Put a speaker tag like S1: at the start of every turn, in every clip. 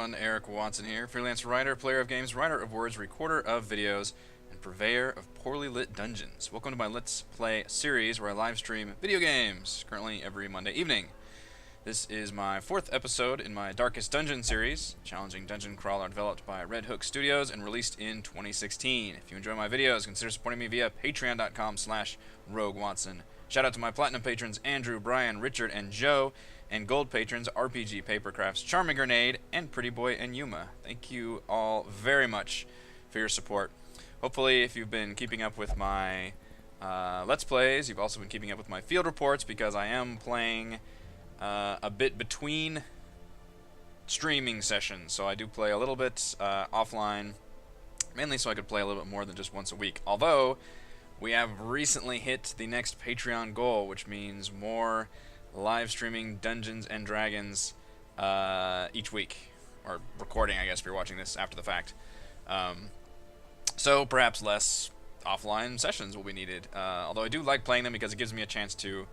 S1: everyone, Eric Watson here, freelance writer, player of games, writer of words, recorder of videos, and purveyor of poorly lit dungeons. Welcome to my Let's Play series where I live stream video games, currently every Monday evening. This is my 4th episode in my Darkest Dungeon series, challenging dungeon crawler developed by Red Hook Studios and released in 2016. If you enjoy my videos, consider supporting me via patreon.com/RogueWatson. Shout out to my platinum patrons Andrew, Brian, Richard, and Joe, and gold patrons RPG Papercrafts, Charming Grenade, and Pretty Boy and Yuma. Thank you all very much for your support. Hopefully, if you've been keeping up with my Let's Plays, you've also been keeping up with my field reports, because I am playing a bit between streaming sessions. So I do play a little bit offline, mainly so I could play a little bit more than just once a week. Although, we have recently hit the next Patreon goal, which means more live streaming Dungeons and Dragons each week, or recording, I guess, if you're watching this after the fact. So perhaps less offline sessions will be needed. Although I do like playing them because it gives me a chance to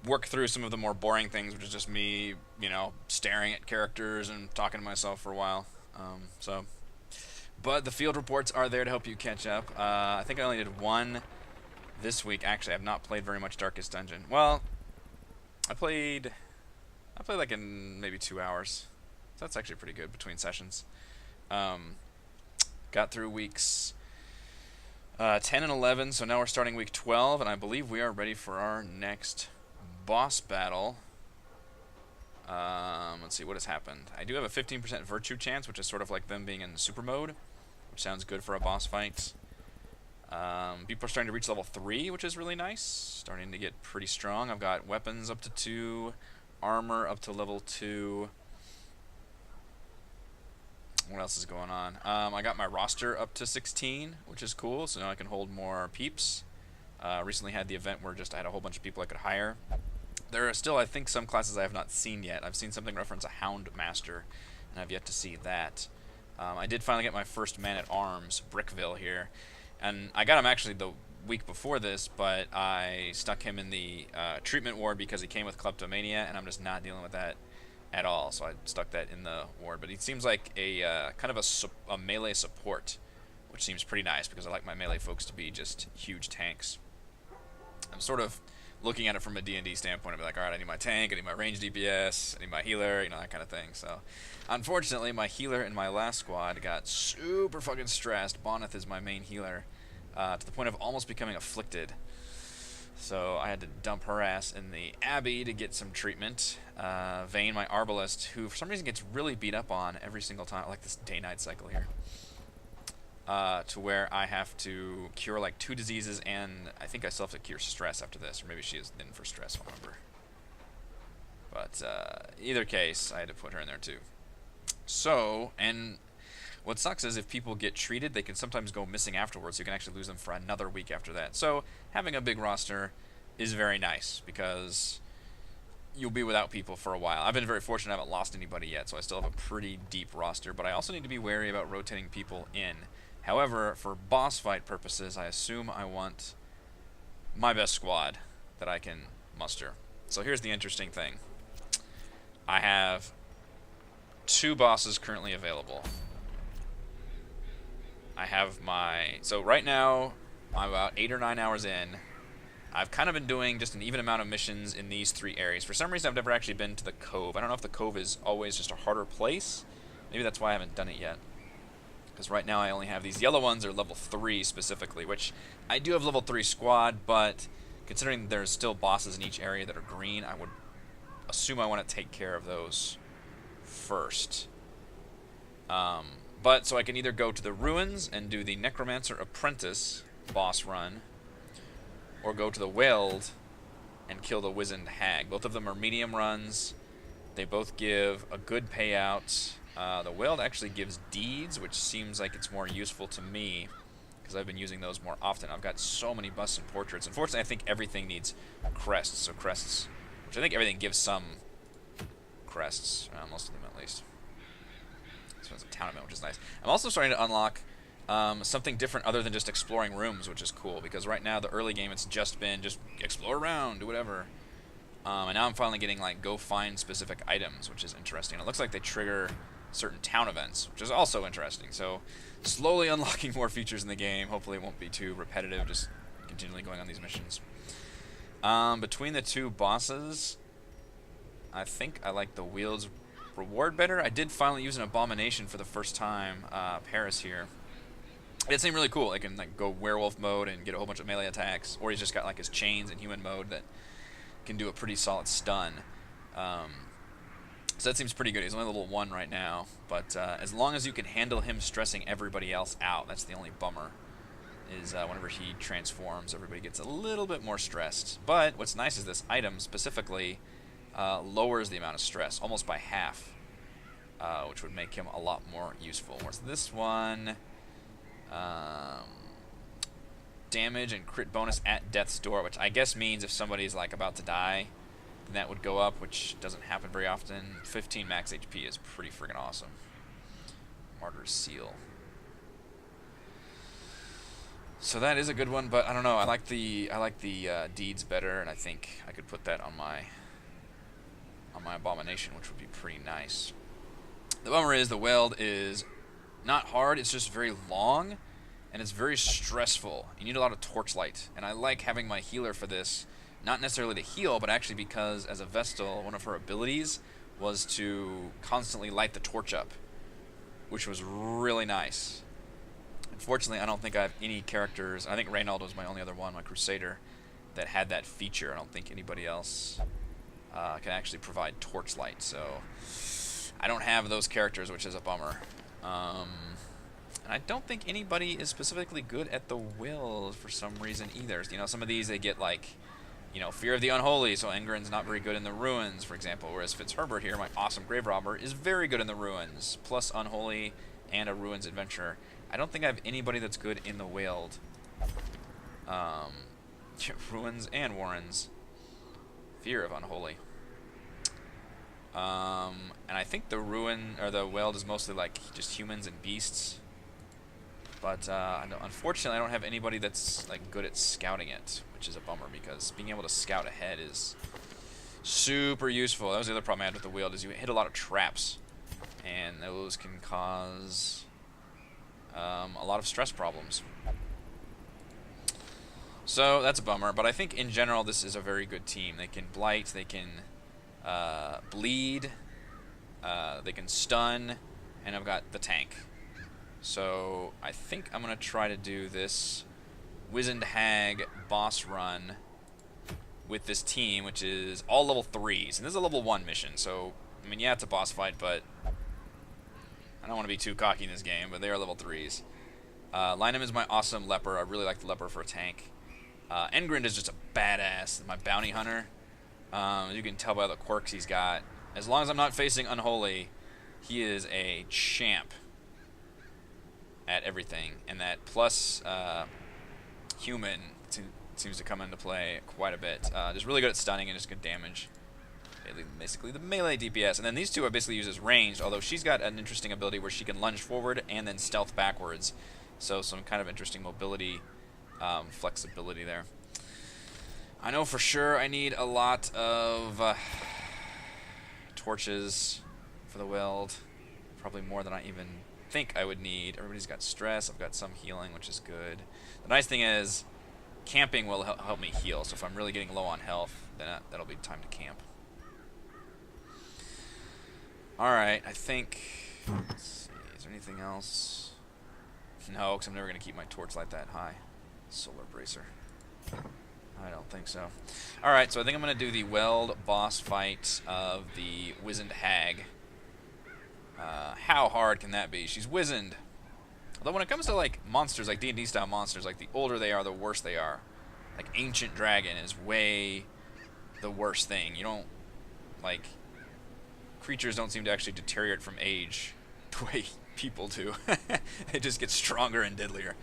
S1: work through some of the more boring things, which is just me, you know, staring at characters and talking to myself for a while. But the field reports are there to help you catch up. I think I only did one this week. Actually, I have not played very much Darkest Dungeon. Well, I played like in maybe 2 hours. So that's actually pretty good between sessions. Got through weeks 10 and 11, so now we're starting week 12, and I believe we are ready for our next boss battle. Let's see what has happened. I do have a 15% virtue chance, which is sort of like them being in super mode, which sounds good for a boss fight. People are starting to reach level 3, which is really nice. Starting to get pretty strong. I've got weapons up to 2, armor up to level 2. What else is going on? I got my roster up to 16, which is cool, so now I can hold more peeps. Recently had the event where I had a whole bunch of people I could hire. There are still, I think, some classes I have not seen yet. I've seen something reference a Hound Master, and I've yet to see that. I did finally get my first Man-at-Arms, Brickville, here. And I got him actually the week before this, but I stuck him in the treatment ward because he came with kleptomania, and I'm just not dealing with that at all. So I stuck that in the ward. But he seems like a kind of a melee support, which seems pretty nice because I like my melee folks to be just huge tanks. I'm sort of looking at it from a D&D standpoint. I'd be like, alright, I need my tank, I need my range DPS, I need my healer, you know, that kind of thing. So, unfortunately, my healer in my last squad got super fucking stressed. Bonneth is my main healer, to the point of almost becoming afflicted. So, I had to dump her ass in the Abbey to get some treatment. Vane, my arbalist, who for some reason gets really beat up on every single time. I like this day-night cycle here. To where I have to cure like 2 diseases, and I think I still have to cure stress after this, or maybe she is in for stress, I don't remember. But either case, I had to put her in there too. So, and what sucks is if people get treated, they can sometimes go missing afterwards, so you can actually lose them for another week after that. So, having a big roster is very nice, because you'll be without people for a while. I've been very fortunate I haven't lost anybody yet, so I still have a pretty deep roster, but I also need to be wary about rotating people in. However, for boss fight purposes, I assume I want my best squad that I can muster. So here's the interesting thing. I have 2 bosses currently available. I have so right now, I'm about 8 or 9 hours in. I've kind of been doing just an even amount of missions in these 3 areas. For some reason, I've never actually been to the Cove. I don't know if the Cove is always just a harder place. Maybe that's why I haven't done it yet. Because right now I only have these yellow ones, are level 3 specifically, which I do have level 3 squad, but considering there's still bosses in each area that are green, I would assume I want to take care of those first. But so I can either go to the ruins and do the Necromancer Apprentice boss run, or go to the Weld and kill the Wizened Hag. Both of them are medium runs. They both give a good payout. The Weld actually gives deeds, which seems like it's more useful to me, because I've been using those more often. I've got so many busts and portraits. Unfortunately, I think everything needs crests, so crests, which I think everything gives some crests, most of them at least. This one's a town event, which is nice. I'm also starting to unlock something different other than just exploring rooms, which is cool, because right now, the early game, it's just been just explore around, do whatever. And now I'm finally getting, like, go find specific items, which is interesting. It looks like they trigger certain town events, which is also interesting. So slowly unlocking more features in the game. Hopefully it won't be too repetitive, just continually going on these missions. Between the two bosses, I think I like the Wield's Reward better. I did finally use an Abomination for the first time, Paris here. It seemed really cool. I can like go werewolf mode and get a whole bunch of melee attacks, or he's just got like his chains in human mode that can do a pretty solid stun. So that seems pretty good. He's only level 1 right now, but as long as you can handle him stressing everybody else out, that's the only bummer, is whenever he transforms, everybody gets a little bit more stressed. But what's nice is this item specifically lowers the amount of stress, almost by half, which would make him a lot more useful. Whereas this one, damage and crit bonus at death's door, which I guess means if somebody's like about to die, then that would go up, which doesn't happen very often. 15 max HP is pretty friggin' awesome. Martyr's Seal. So that is a good one, but I don't know. I like the deeds better, and I think I could put that on my Abomination, which would be pretty nice. The bummer is the weld is not hard. It's just very long, and it's very stressful. You need a lot of torchlight, and I like having my healer for this. Not necessarily to heal, but actually because as a Vestal, one of her abilities was to constantly light the torch up, which was really nice. Unfortunately, I don't think I have any characters. I think Reynald was my only other one, my Crusader, that had that feature. I don't think anybody else can actually provide torchlight, so I don't have those characters, which is a bummer. And I don't think anybody is specifically good at the Will for some reason either. You know, some of these they get like, you know, Fear of the Unholy, so Engren's not very good in the Ruins, for example, whereas Fitzherbert here, my awesome Grave Robber, is very good in the Ruins, plus Unholy and a Ruins Adventure. I don't think I have anybody that's good in the Weald. Ruins and Warrens. Fear of Unholy. And I think the Weald is mostly like just humans and beasts. But unfortunately, I don't have anybody that's like good at scouting it, which is a bummer because being able to scout ahead is super useful. That was the other problem I had with the Weald, is you hit a lot of traps, and those can cause a lot of stress problems. So that's a bummer, but I think in general this is a very good team. They can blight, they can bleed, they can stun, and I've got the tank. So I think I'm going to try to do this Wizened Hag boss run with this team, which is all level 3s. And this is a level 1 mission, so, I mean, yeah, it's a boss fight, but I don't want to be too cocky in this game, but they are level 3s. Lynam is my awesome Leper. I really like the Leper for a tank. Engren is just a badass, my bounty hunter. You can tell by the quirks he's got. As long as I'm not facing Unholy, he is a champ at everything, and that plus human seems to come into play quite a bit. Just really good at stunning and just good damage. Basically the melee DPS. And then these two are basically used as ranged, although she's got an interesting ability where she can lunge forward and then stealth backwards. So some kind of interesting mobility, flexibility there. I know for sure I need a lot of torches for the Weld. Probably more than I even think I would need. Everybody's got stress. I've got some healing, which is good. The nice thing is camping will help me heal. So if I'm really getting low on health, then that'll be time to camp. Alright, I think... Let's see. Is there anything else? No, because I'm never going to keep my torchlight that high. Solar Bracer. I don't think so. Alright, so I think I'm going to do the Weld boss fight of the Wizened Hag. How hard can that be? She's wizened. Although when it comes to like monsters, like D&D style monsters, like the older they are, the worse they are. Like Ancient Dragon is way the worst thing. You don't, like, creatures don't seem to actually deteriorate from age the way people do. They just get stronger and deadlier.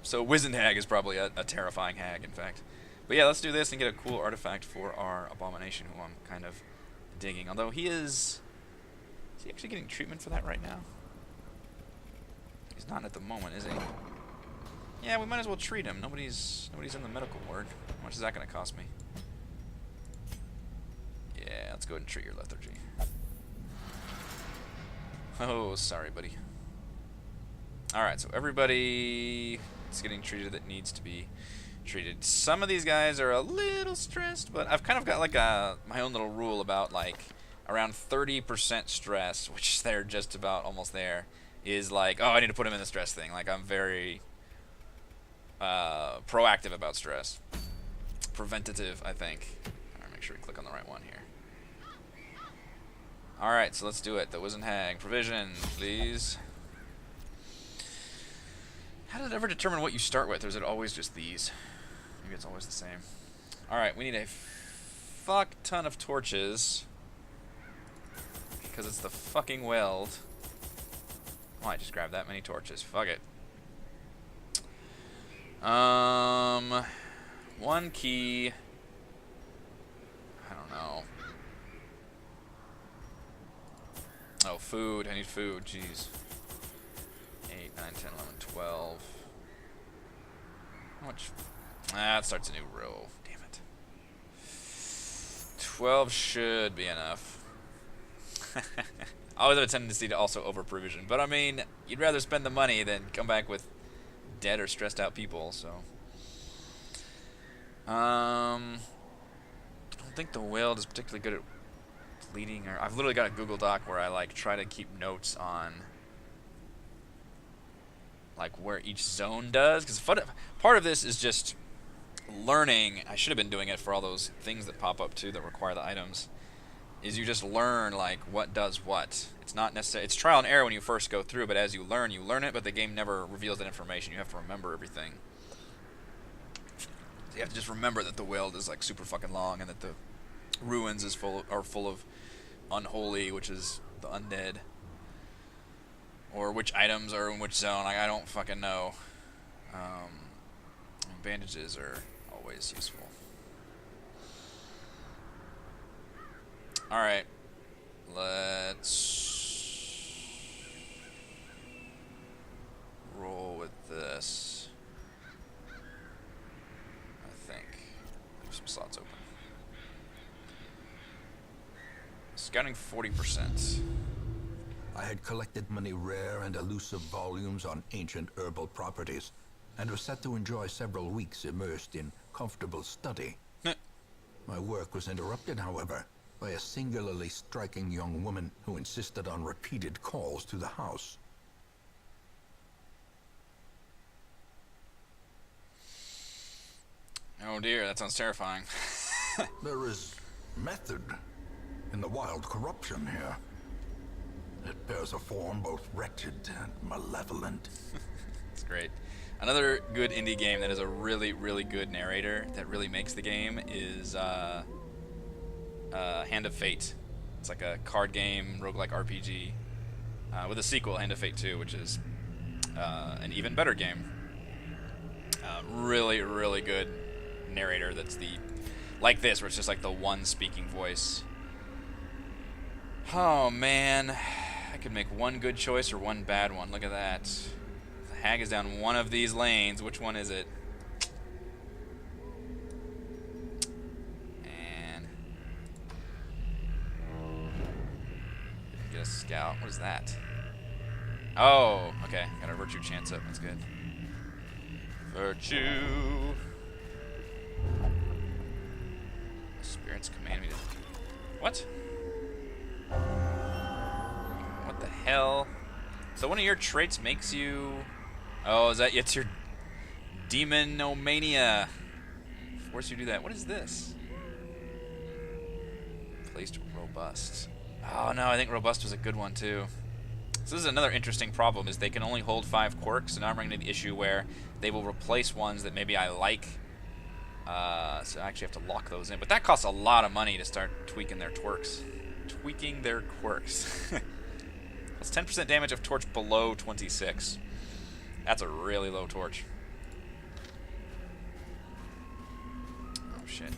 S1: So Wizened Hag is probably a terrifying hag, in fact. But yeah, let's do this and get a cool artifact for our Abomination, who I'm kind of digging. Although is he actually getting treatment for that right now? He's not at the moment, is he? Yeah, we might as well treat him. Nobody's in the medical ward. How much is that going to cost me? Yeah, let's go ahead and treat your lethargy. Oh, sorry, buddy. Alright, so everybody is getting treated that needs to be treated. Some of these guys are a little stressed, but I've kind of got like my own little rule about like around 30% stress, which they're just about almost there, is like, oh, I need to put them in the stress thing. Like, I'm very proactive about stress. Preventative, I think. Alright, make sure we click on the right one here. Alright, so let's do it. The Wizened Hag. Provision, please. How does it ever determine what you start with, or is it always just these? Maybe it's always the same. Alright, we need a fuck ton of torches. Because it's the fucking weld. Oh, I just grabbed that many torches. Fuck it. One key. I don't know. Oh, food. I need food. Jeez. 8, 9, 10, 11, 12. How much? Ah, it starts a new row. Damn it. 12 should be enough. I always have a tendency to also over-provision. But, I mean, you'd rather spend the money than come back with dead or stressed out people, so. I don't think the weld is particularly good at bleeding. Or I've literally got a Google Doc where I, like, try to keep notes on like where each zone does, because part of this is just learning. I should have been doing it for all those things that pop up too that require the items, is you just learn like what does what. It's not necessarily, it's trial and error when you first go through, but as you learn it, but the game never reveals that information. You have to remember everything. So you have to just remember that the weld is like super fucking long, and that the ruins is full of unholy, which is the undead. Or which items are in which zone. I don't fucking know. Bandages are always useful. Alright. Let's roll with this. I think. There's some slots open. Scouting 40%.
S2: I had collected many rare and elusive volumes on ancient herbal properties, and was set to enjoy several weeks immersed in comfortable study. My work was interrupted, however, by a singularly striking young woman who insisted on repeated calls to the house.
S1: Oh dear, that sounds terrifying.
S2: There is method in the wild corruption here. It bears a form both wretched and malevolent.
S1: It's great. Another good indie game that has a really, really good narrator that really makes the game is Hand of Fate. It's like a card game, roguelike RPG, with a sequel, Hand of Fate 2, which is an even better game. Really, really good narrator that's like this, where it's just like the one speaking voice. Oh, man. I could make one good choice or one bad one. Look at that. The hag is down one of these lanes. Which one is it? And get a scout. What is that? Oh, okay. Got our virtue chance up. That's good. Virtue. Spirits command me to... What? What the hell? So one of your traits makes you... Oh, is that... It's your demonomania. Force you to do that. What is this? Placed robust. Oh no, I think robust was a good one too. So this is another interesting problem, is they can only hold 5 quirks, and now I'm running into the issue where they will replace ones that maybe I like. So I actually have to lock those in. But that costs a lot of money to start tweaking their twerks. Tweaking their quirks. That's 10% damage of torch below 26. That's a really low torch. Oh shit.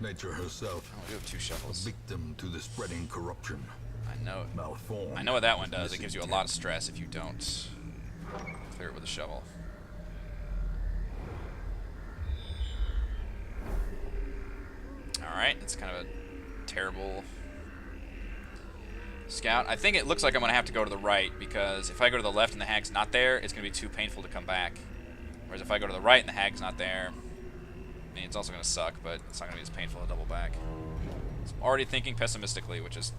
S2: Nature herself.
S1: Oh, we have 2 shovels.
S2: A victim to the spreading corruption.
S1: I know.
S2: Malformed.
S1: I know what that one does. It gives you a lot of stress if you don't clear it with a shovel. Alright, that's kind of a terrible Scout. I think it looks like I'm going to have to go to the right, because if I go to the left and the hag's not there, it's going to be too painful to come back. Whereas if I go to the right and the hag's not there, I mean, it's also going to suck, but it's not going to be as painful to double back. So I'm already thinking pessimistically, which is,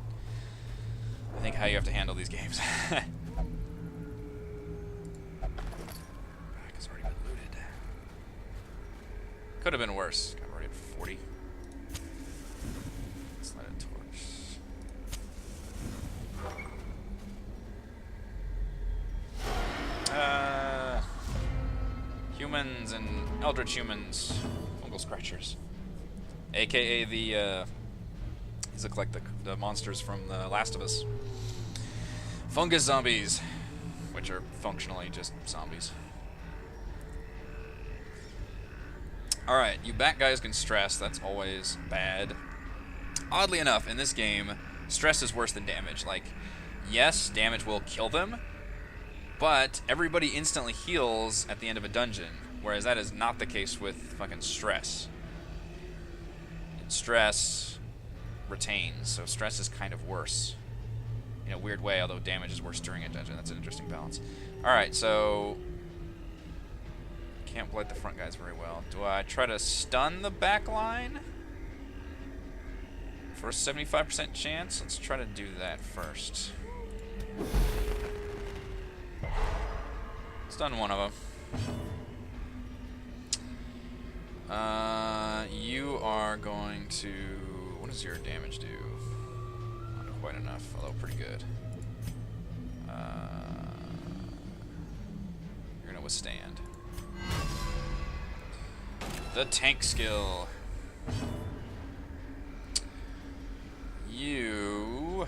S1: I think, how you have to handle these games. Back has already been looted. Could have been worse. I'm already at 40. Let's light a torch. Humans and eldritch humans, fungal scratchers, aka the these look like the monsters from The Last of Us. Fungus zombies, which are functionally just zombies. All right, you bat guys can stress. That's always bad. Oddly enough, in this game, stress is worse than damage. Like, yes, damage will kill them, but everybody instantly heals at the end of a dungeon, whereas that is not the case with fucking stress. Stress retains, so stress is kind of worse in a weird way, although damage is worse during a dungeon. That's an interesting balance. Alright, so can't blight the front guys very well. Do I try to stun the back line for a 75% chance? Let's try to do that first. Stun one of them. You are going to... What does your damage do? Not quite enough, although pretty good. You're going to withstand. The tank skill. You...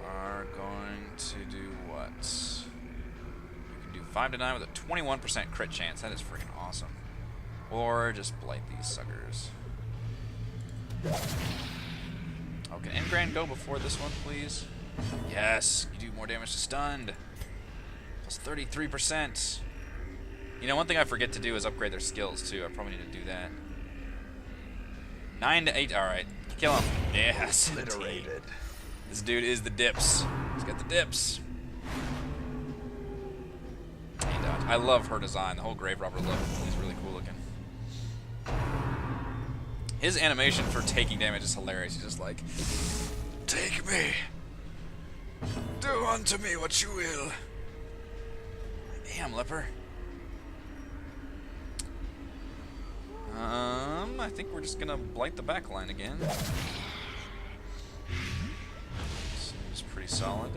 S1: are going to do what? You can do 5 to 9 with a 21% crit chance. That is freaking awesome. Or just blight these suckers. Oh, can Engram go before this one, please? Yes, you do more damage to stunned. Plus 33%. You know, one thing I forget to do is upgrade their skills, too. I probably need to do that. 9 to 8. Alright. Kill him. Yes.
S2: Obliterated.
S1: This dude is the dips. He's got the dips. He dodged. I love her design. The whole grave robber look is really cool looking. His animation for taking damage is hilarious. He's just like, take me. Do unto me what you will. Damn, leper. I think we're just gonna blight the back line again. Seems pretty solid.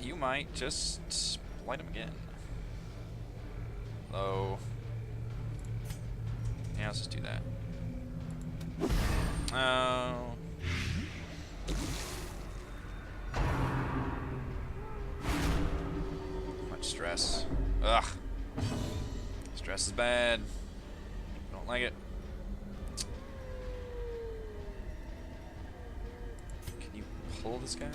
S1: You might just blight him again. Hello. Yeah, let's just do that. Oh. Much stress. Ugh. Stress is bad. Don't like it. Can you pull this guy?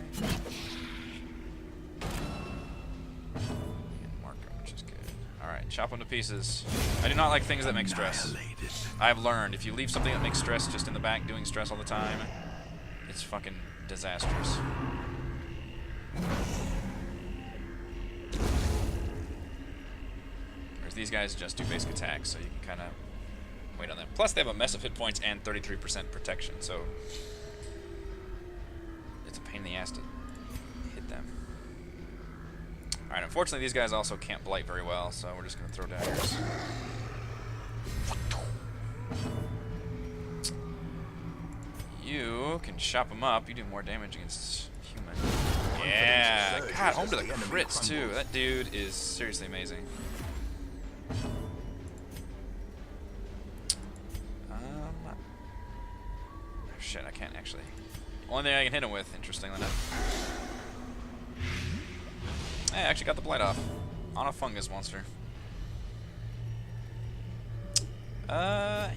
S1: And mark him, which is good. Alright, chop him to pieces. I do not like things that make stress. I've learned, if you leave something that makes stress just in the back doing stress all the time, it's fucking disastrous. Whereas these guys just do basic attacks, so you can kind of wait on them. Plus, they have a mess of hit points and 33% protection, so it's a pain in the ass to hit them. Alright, unfortunately, these guys also can't blight very well, so we're just going to throw daggers. You can chop them up. You do more damage against human. Yeah! God, home to the crits, too. That dude is seriously amazing. Oh, shit, I can't actually. Only thing I can hit him with, interestingly enough. Hey, I actually got the blight off. On a fungus monster.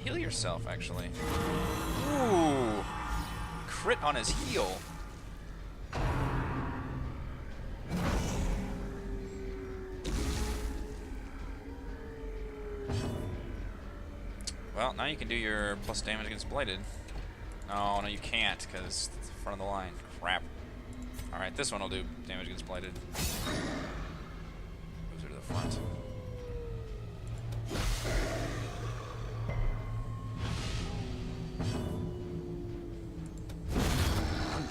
S1: Heal yourself, actually. Ooh! Crit on his heel. Well, now you can do your plus damage against Blighted. Oh, no, you can't, because it's the front of the line. Crap. Alright, this one will do damage against Blighted. Moves her to the front.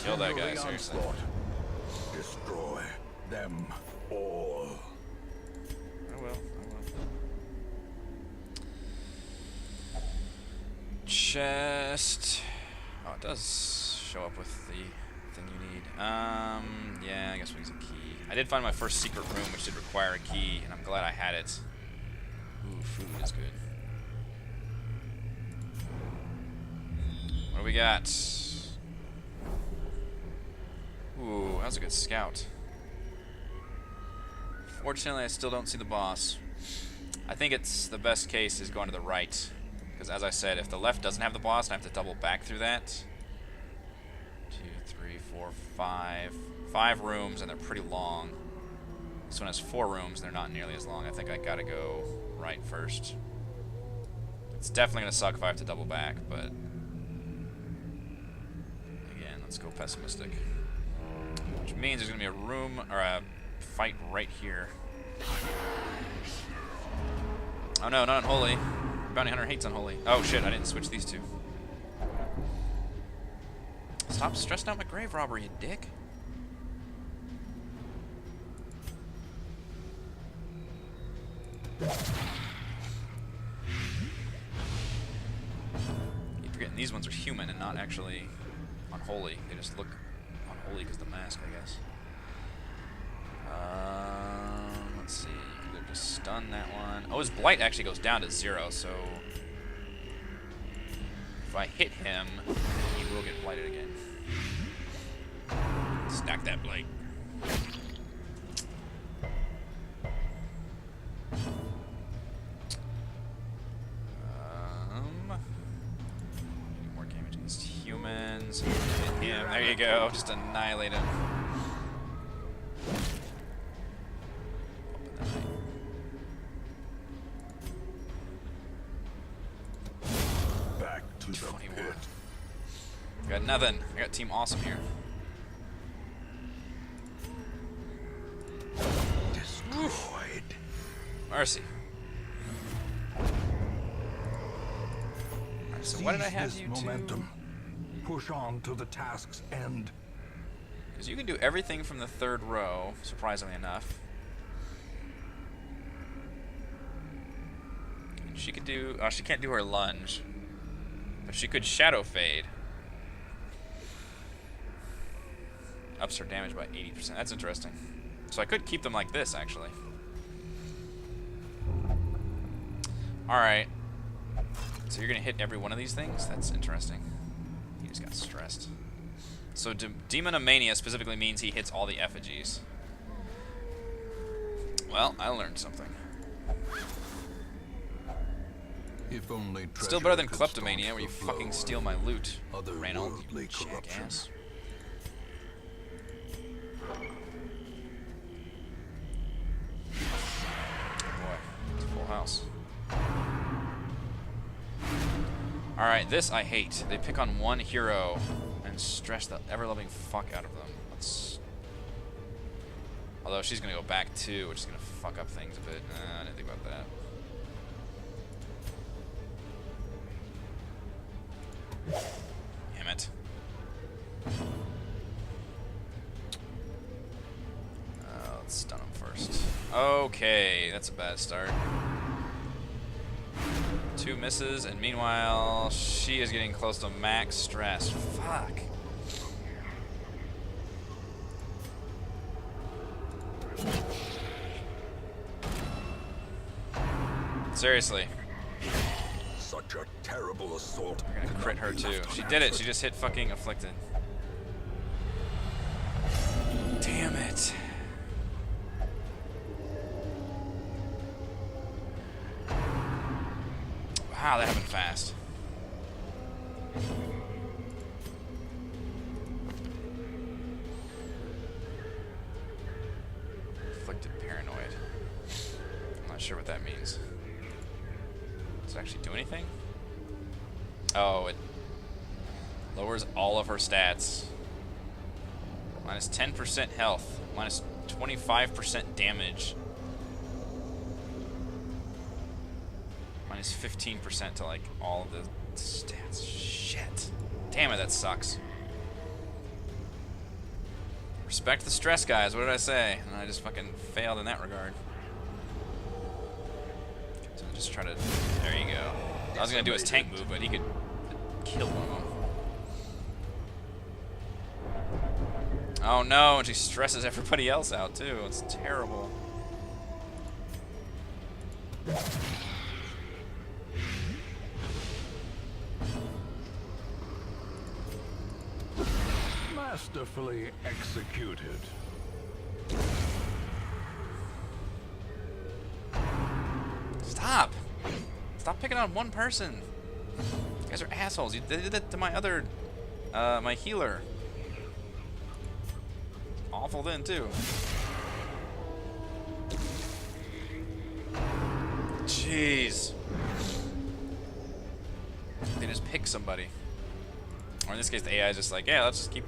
S1: Kill that guy, seriously.
S2: Destroy them all.
S1: I will. Chest. Oh, it does show up with the thing you need. Yeah, I guess we'll use a key. I did find my first secret room, which did require a key, and I'm glad I had it. Ooh, food is good. What do we got? Ooh, that was a good scout. Fortunately, I still don't see the boss. I think it's the best case is going to the right. Because as I said, if the left doesn't have the boss, I have to double back through that. 2, 3, 4, 5. 5 rooms, and they're pretty long. This one has 4 rooms, and they're not nearly as long. I think I gotta go right first. It's definitely gonna suck if I have to double back, but... Again, let's go pessimistic. Which means there's gonna be a room, or a fight right here. Oh no, not Unholy. Bounty Hunter hates Unholy. Oh shit, I didn't switch these two. Stop stressing out my grave robber, you dick. Keep forgetting these ones are human and not actually Unholy. They just look Unholy because the mask, I guess. Let's see. You could just stun that one. Oh, his blight actually goes down to 0, so if I hit him, he will get blighted again. Stack that blight. More damage against humans. Hit him. There you go. Just annihilate him. Got nothing. I got Team Awesome here.
S2: Destroyed.
S1: Mercy. Alright, so what did I have you
S2: momentum. Push on to the task's end.
S1: Because you can do everything from the 3rd row, surprisingly enough. She could do... Oh, she can't do her lunge. But she could Shadow Fade. Ups her damage by 80%. That's interesting. So I could keep them like this, actually. Alright. So you're going to hit every one of these things? That's interesting. He just got stressed. So Demonomania specifically means he hits all the effigies. Well, I learned something.
S2: If only
S1: Still better than Kleptomania, where you fucking steal my loot, Reynold, you jackass. Boy, it's a full house. Alright, this I hate. They pick on one hero and stress the ever-loving fuck out of them. Let's... Although she's gonna go back too, which is gonna fuck up things a bit. I didn't think about that. Damn it. Let's stun him first. Okay, that's a bad start. 2 misses, and meanwhile, she is getting close to max stress. Fuck. Seriously.
S2: Such a terrible assault.
S1: We're gonna crit her too. She did it. She just hit fucking Afflicted. Damn it. Wow, that happened fast. Afflicted Paranoid. I'm not sure what that means. Does it actually do anything? Oh, it lowers all of her stats. Minus 10% health. Minus 25% damage. Minus 15% to like all of the stats. Shit. Damn it, that sucks. Respect the stress, guys. What did I say? And I just fucking failed in that regard. So just try to... There you go. I was going to do his tank move, but he could kill one of them. Oh no, and she stresses everybody else out too. It's terrible.
S2: Masterfully executed.
S1: Stop! Stop picking on one person. You guys are assholes. They did that to my other, my healer. Awful then too. Jeez. They just pick somebody. Or in this case, the AI is just like, yeah, let's just keep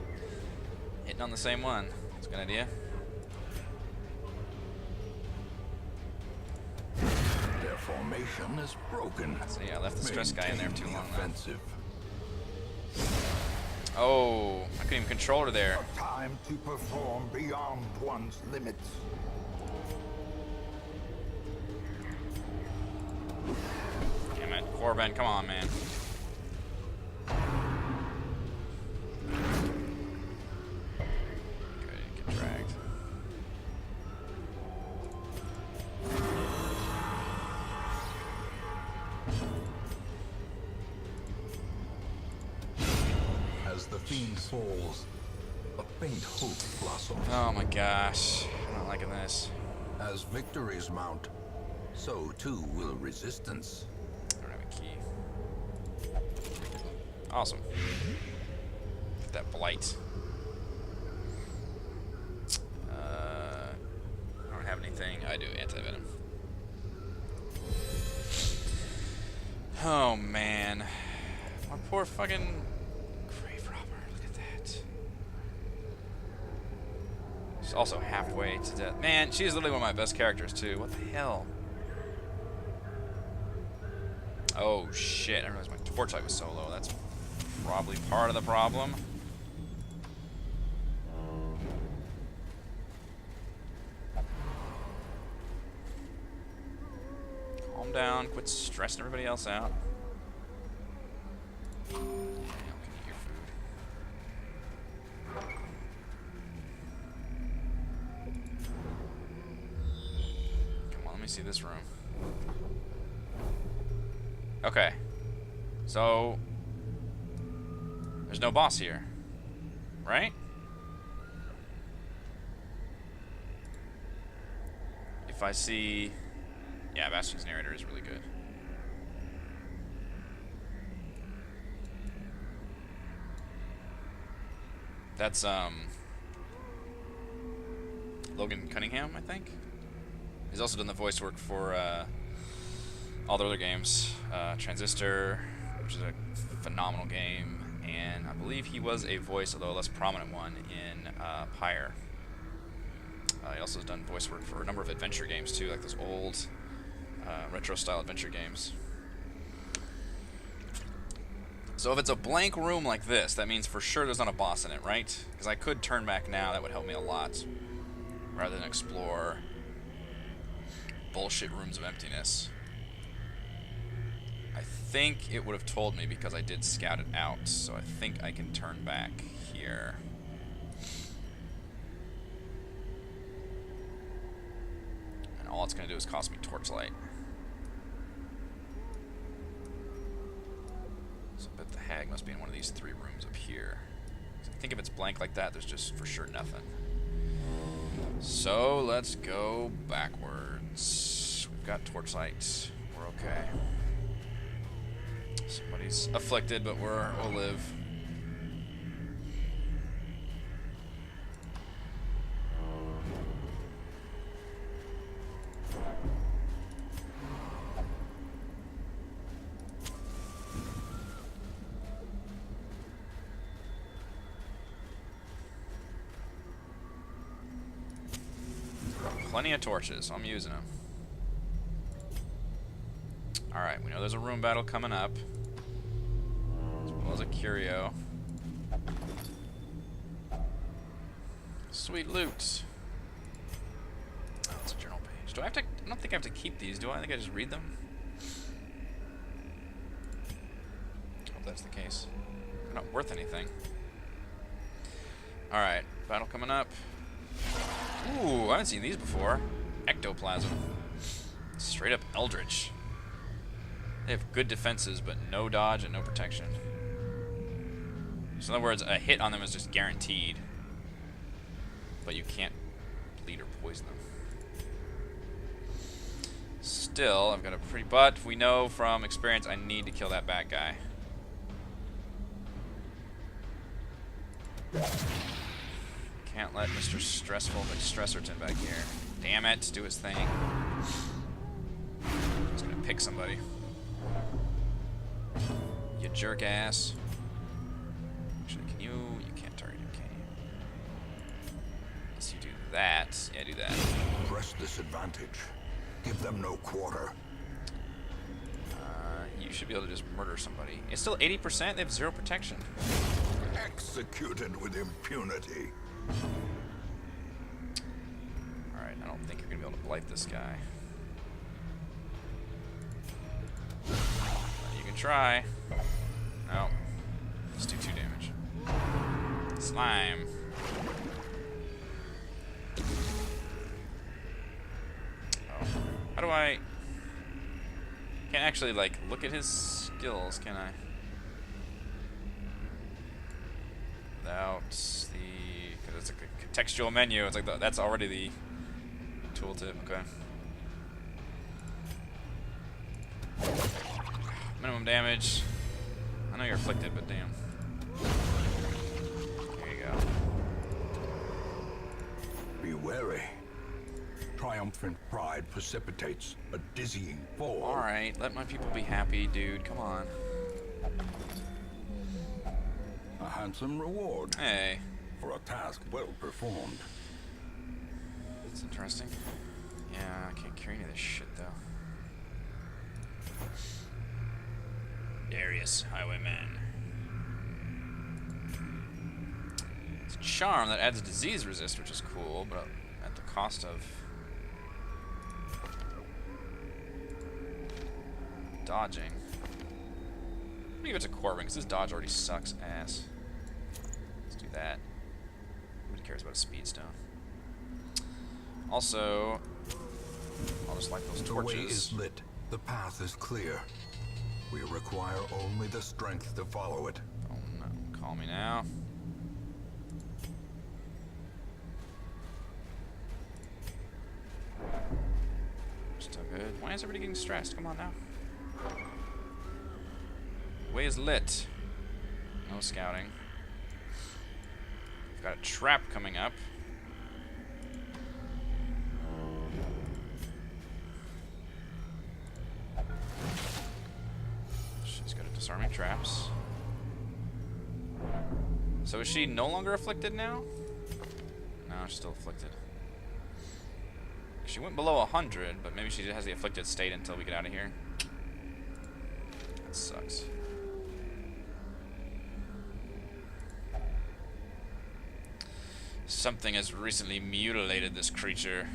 S1: hitting on the same one. That's a good idea.
S2: Their formation is broken.
S1: So yeah, I left the stress guy in there too long now. Oh, I couldn't even control her there.
S2: Time to perform beyond one's limits.
S1: Damn it, Corbin, come on, man. Okay, get dragged.
S2: As the fiend falls, a faint hope blossoms.
S1: Oh my gosh, I'm not liking this.
S2: As victories mount, so too will resistance.
S1: I don't have a key. Awesome. Get that blight. I don't have anything. I do anti-venom. Oh man, my poor fucking grave robber. Look at that. She's also halfway to death. Man, she is literally one of my best characters too. What the hell? Oh shit! I realized my torchlight was so low. That's probably part of the problem. Calm down. Quit stressing everybody else out. Yeah, I'll eat your food. Come on, let me see this room. Okay. So there's no boss here, right? If I see... Yeah, Bastion's narrator is really good. That's, Logan Cunningham, I think? He's also done the voice work for, all the other games. Transistor, which is a phenomenal game, and I believe he was a voice, although a less prominent one, in Pyre. He also has done voice work for a number of adventure games too, like those old retro-style adventure games. So if it's a blank room like this, that means for sure there's not a boss in it, right? Because I could turn back now, that would help me a lot, rather than explore bullshit rooms of emptiness. I think it would have told me because I did scout it out, so I think I can turn back here. And all it's going to do is cost me torchlight. So I bet the hag must be in one of these three rooms up here. So I think if it's blank like that, there's just for sure nothing. So let's go backwards. We've got torchlight. We're okay. Somebody's afflicted, but we'll live. plenty of torches, so I'm using them. Alright, we know there's a room battle coming up. As well as a curio. Sweet loot. Oh, it's a journal page. Do I have to... I don't think I have to keep these, do I? I think I just read them. Hope that's the case. They're not worth anything. Alright, battle coming up. Ooh, I haven't seen these before. Ectoplasm. Straight up Eldritch. They have good defenses, but no dodge and no protection. So in other words, a hit on them is just guaranteed. But you can't bleed or poison them. Still, I've got a pretty... But we know from experience I need to kill that bad guy. Can't let Mr. Stressful McStresserton back here. Damn it, do his thing. He's gonna pick somebody. You jerk ass. Actually, can you... You can't target him, can you? Unless you do that. Yeah, do that.
S2: Press this advantage. Give them no quarter.
S1: You should be able to just murder somebody. It's still 80%? They have 0 protection.
S2: Executed with impunity.
S1: Alright, I don't think you're going to be able to blight this guy. You can try. No. Let's do 2 damage. Slime. Oh. How do I... Can't actually, like, look at his skills, can I? Without the... Because it's like a contextual menu. It's like that's already the tooltip. Okay. Minimum damage. I know you're afflicted, but damn. There you go.
S2: Be wary. Triumphant pride precipitates a dizzying fall.
S1: Alright, let my people be happy, dude. Come on.
S2: A handsome reward.
S1: Hey.
S2: For a task well performed.
S1: That's interesting. Yeah, I can't carry any of this shit, though. Darius, Highwayman. It's a charm that adds disease resist, which is cool, but at the cost of dodging. I'm gonna give it to Corbin, because his dodge already sucks ass. Let's do that. Nobody cares about a speed stone. Also, I'll just light those torches.
S2: The way is lit. The path is clear. We require only the strength to follow it.
S1: Oh no, call me now. Still good. Why is everybody getting stressed? Come on now. Way is lit. No scouting. We've got a trap coming up. She's got a disarming traps. So is she no longer afflicted now? No, she's still afflicted. She went below 100, but maybe she has the afflicted state until we get out of here. That sucks. Something has recently mutilated this creature.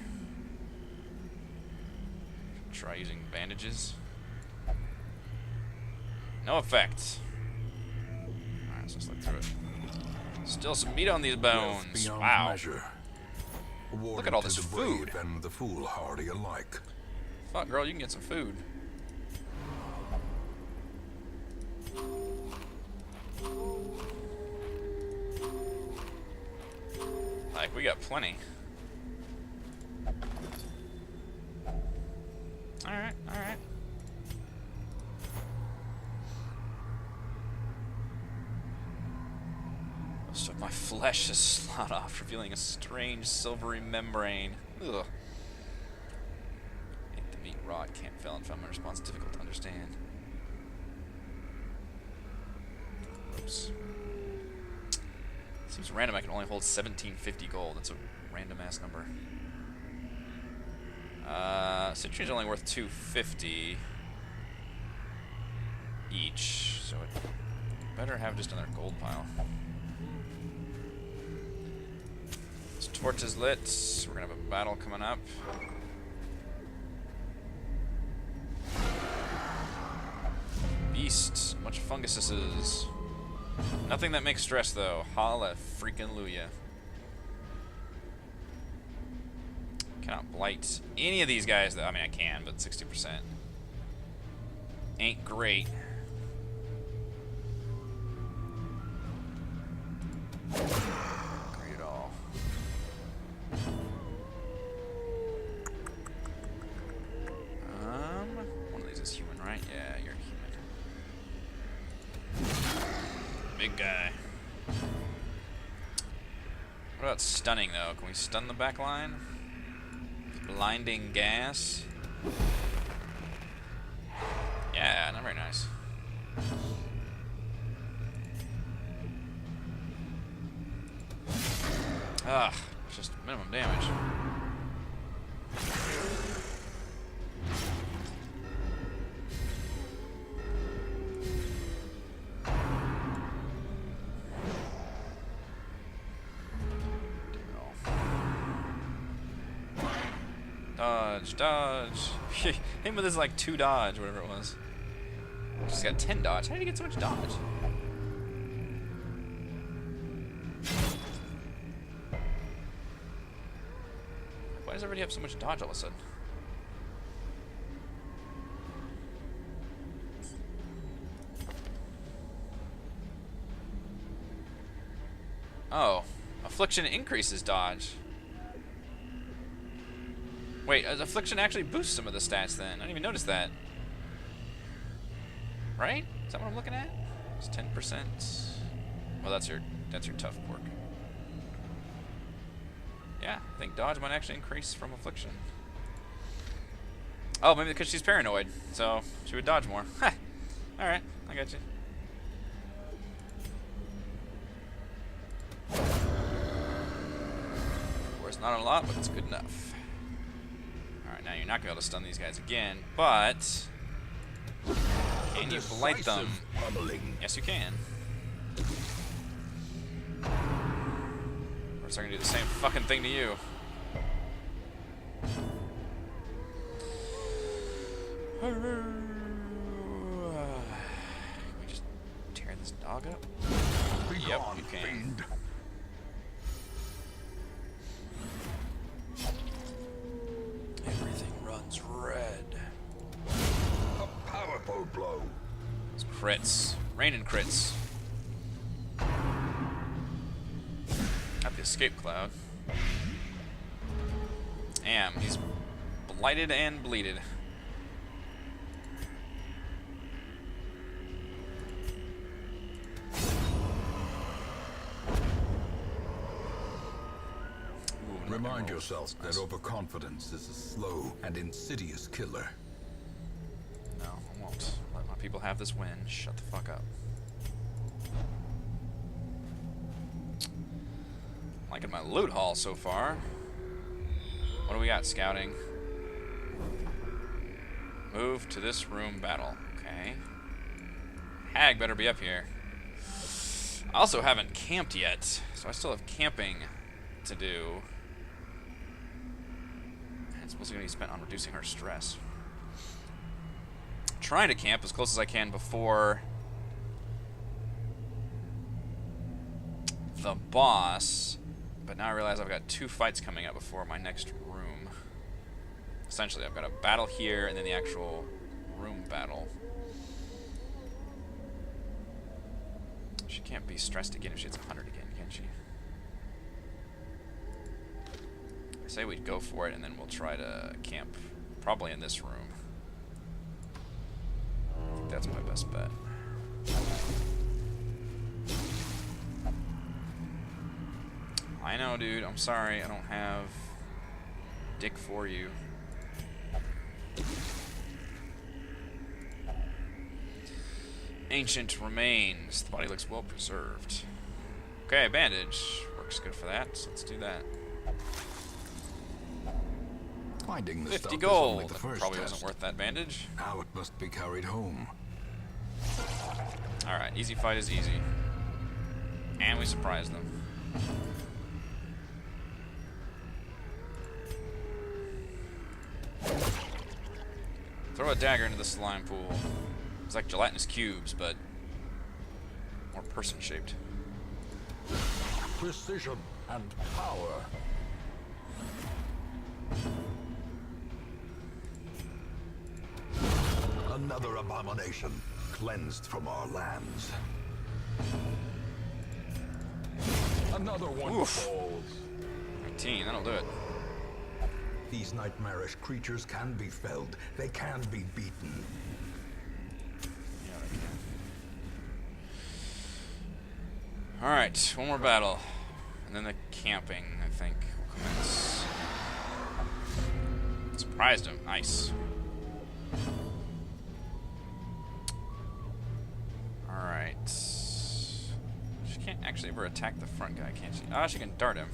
S1: Try using bandages. No effect. Alright, let's just look through it. Still some meat on these bones. Wow. Look at all this food.
S2: And the foolhardy alike.
S1: Fuck, girl, you can get some food. Like, we got plenty. Alright, alright. Most of my flesh is slot off, revealing a strange silvery membrane. Ugh. Hate the meat raw, it can't fail, and found my response difficult to understand. Oops. Seems random, I can only hold 1750 gold. That's a random ass number. Citrine's only worth 250 each, so it better have just another gold pile. This torch is lit. We're gonna have a battle coming up. Beast, a bunch of funguses. Nothing that makes stress though. Holla freaking Luya. Cannot blight any of these guys though. I mean I can, but 60%. Ain't great. Great at all. One of these is human, right? Yeah, you're human. Big guy. What about stunning though? Can we stun the back line? Blinding gas. Yeah, not very nice. Ugh, just minimum damage. Dodge, dodge. Him with his like 2 dodge, whatever it was. He's got 10 dodge. How did he get so much dodge? Why does everybody have so much dodge all of a sudden? Oh, affliction increases dodge. Wait, affliction actually boosts some of the stats then. I didn't even notice that. Right? Is that what I'm looking at? It's 10%. Well, that's your tough quirk. Yeah, I think dodge might actually increase from affliction. Oh, maybe because she's paranoid, so she would dodge more. Ha! Alright, I got you. Of course, not a lot, but it's good enough. Alright, now you're not going to be able to stun these guys again, but... Can you blight them? Yes, you can. Or it's going to do the same fucking thing to you. Can we just tear this dog up? Yep, you can. Everything runs red.
S2: A powerful blow.
S1: It's crits. Raining crits. Got the escape cloud. Damn, he's blighted and bleeded.
S2: Remind yourself that overconfidence is a slow and insidious killer.
S1: No, I won't. Let my people have this win. Shut the fuck up. Liking my loot haul so far. What do we got? Scouting. Move to this room battle. Okay. Hag better be up here. I also haven't camped yet, so I still have camping to do. It's mostly going to be spent on reducing her stress. Trying to camp as close as I can before the boss, but now I realize I've got 2 fights coming up before my next room. Essentially, I've got a battle here and then the actual room battle. She can't be stressed again if she hits 100 again, can she? I say we'd go for it and then we'll try to camp probably in this room. I think that's my best bet. I know, dude. I'm sorry. I don't have dick for you. Ancient remains. The body looks well preserved. Okay, bandage. Works good for that, so let's do that.
S2: Finding the
S1: 50
S2: stuff is only
S1: gold.
S2: the
S1: That
S2: first
S1: probably
S2: test.
S1: wasn't worth that bandage.
S2: Now it must be carried home.
S1: Alright, easy fight is easy. And we surprised them. Throw a dagger into the slime pool. It's like gelatinous cubes, but more person-shaped.
S2: Precision and power. Another abomination cleansed from our lands. Another one
S1: Oof.
S2: falls.
S1: 19, that'll do it.
S2: These nightmarish creatures can be felled. They can be beaten.
S1: Yeah, they can. Alright, one more battle. And then the camping, I think, will commence. Surprised him. Nice. Alright. She can't actually ever attack the front guy, can she? Ah, she can dart him.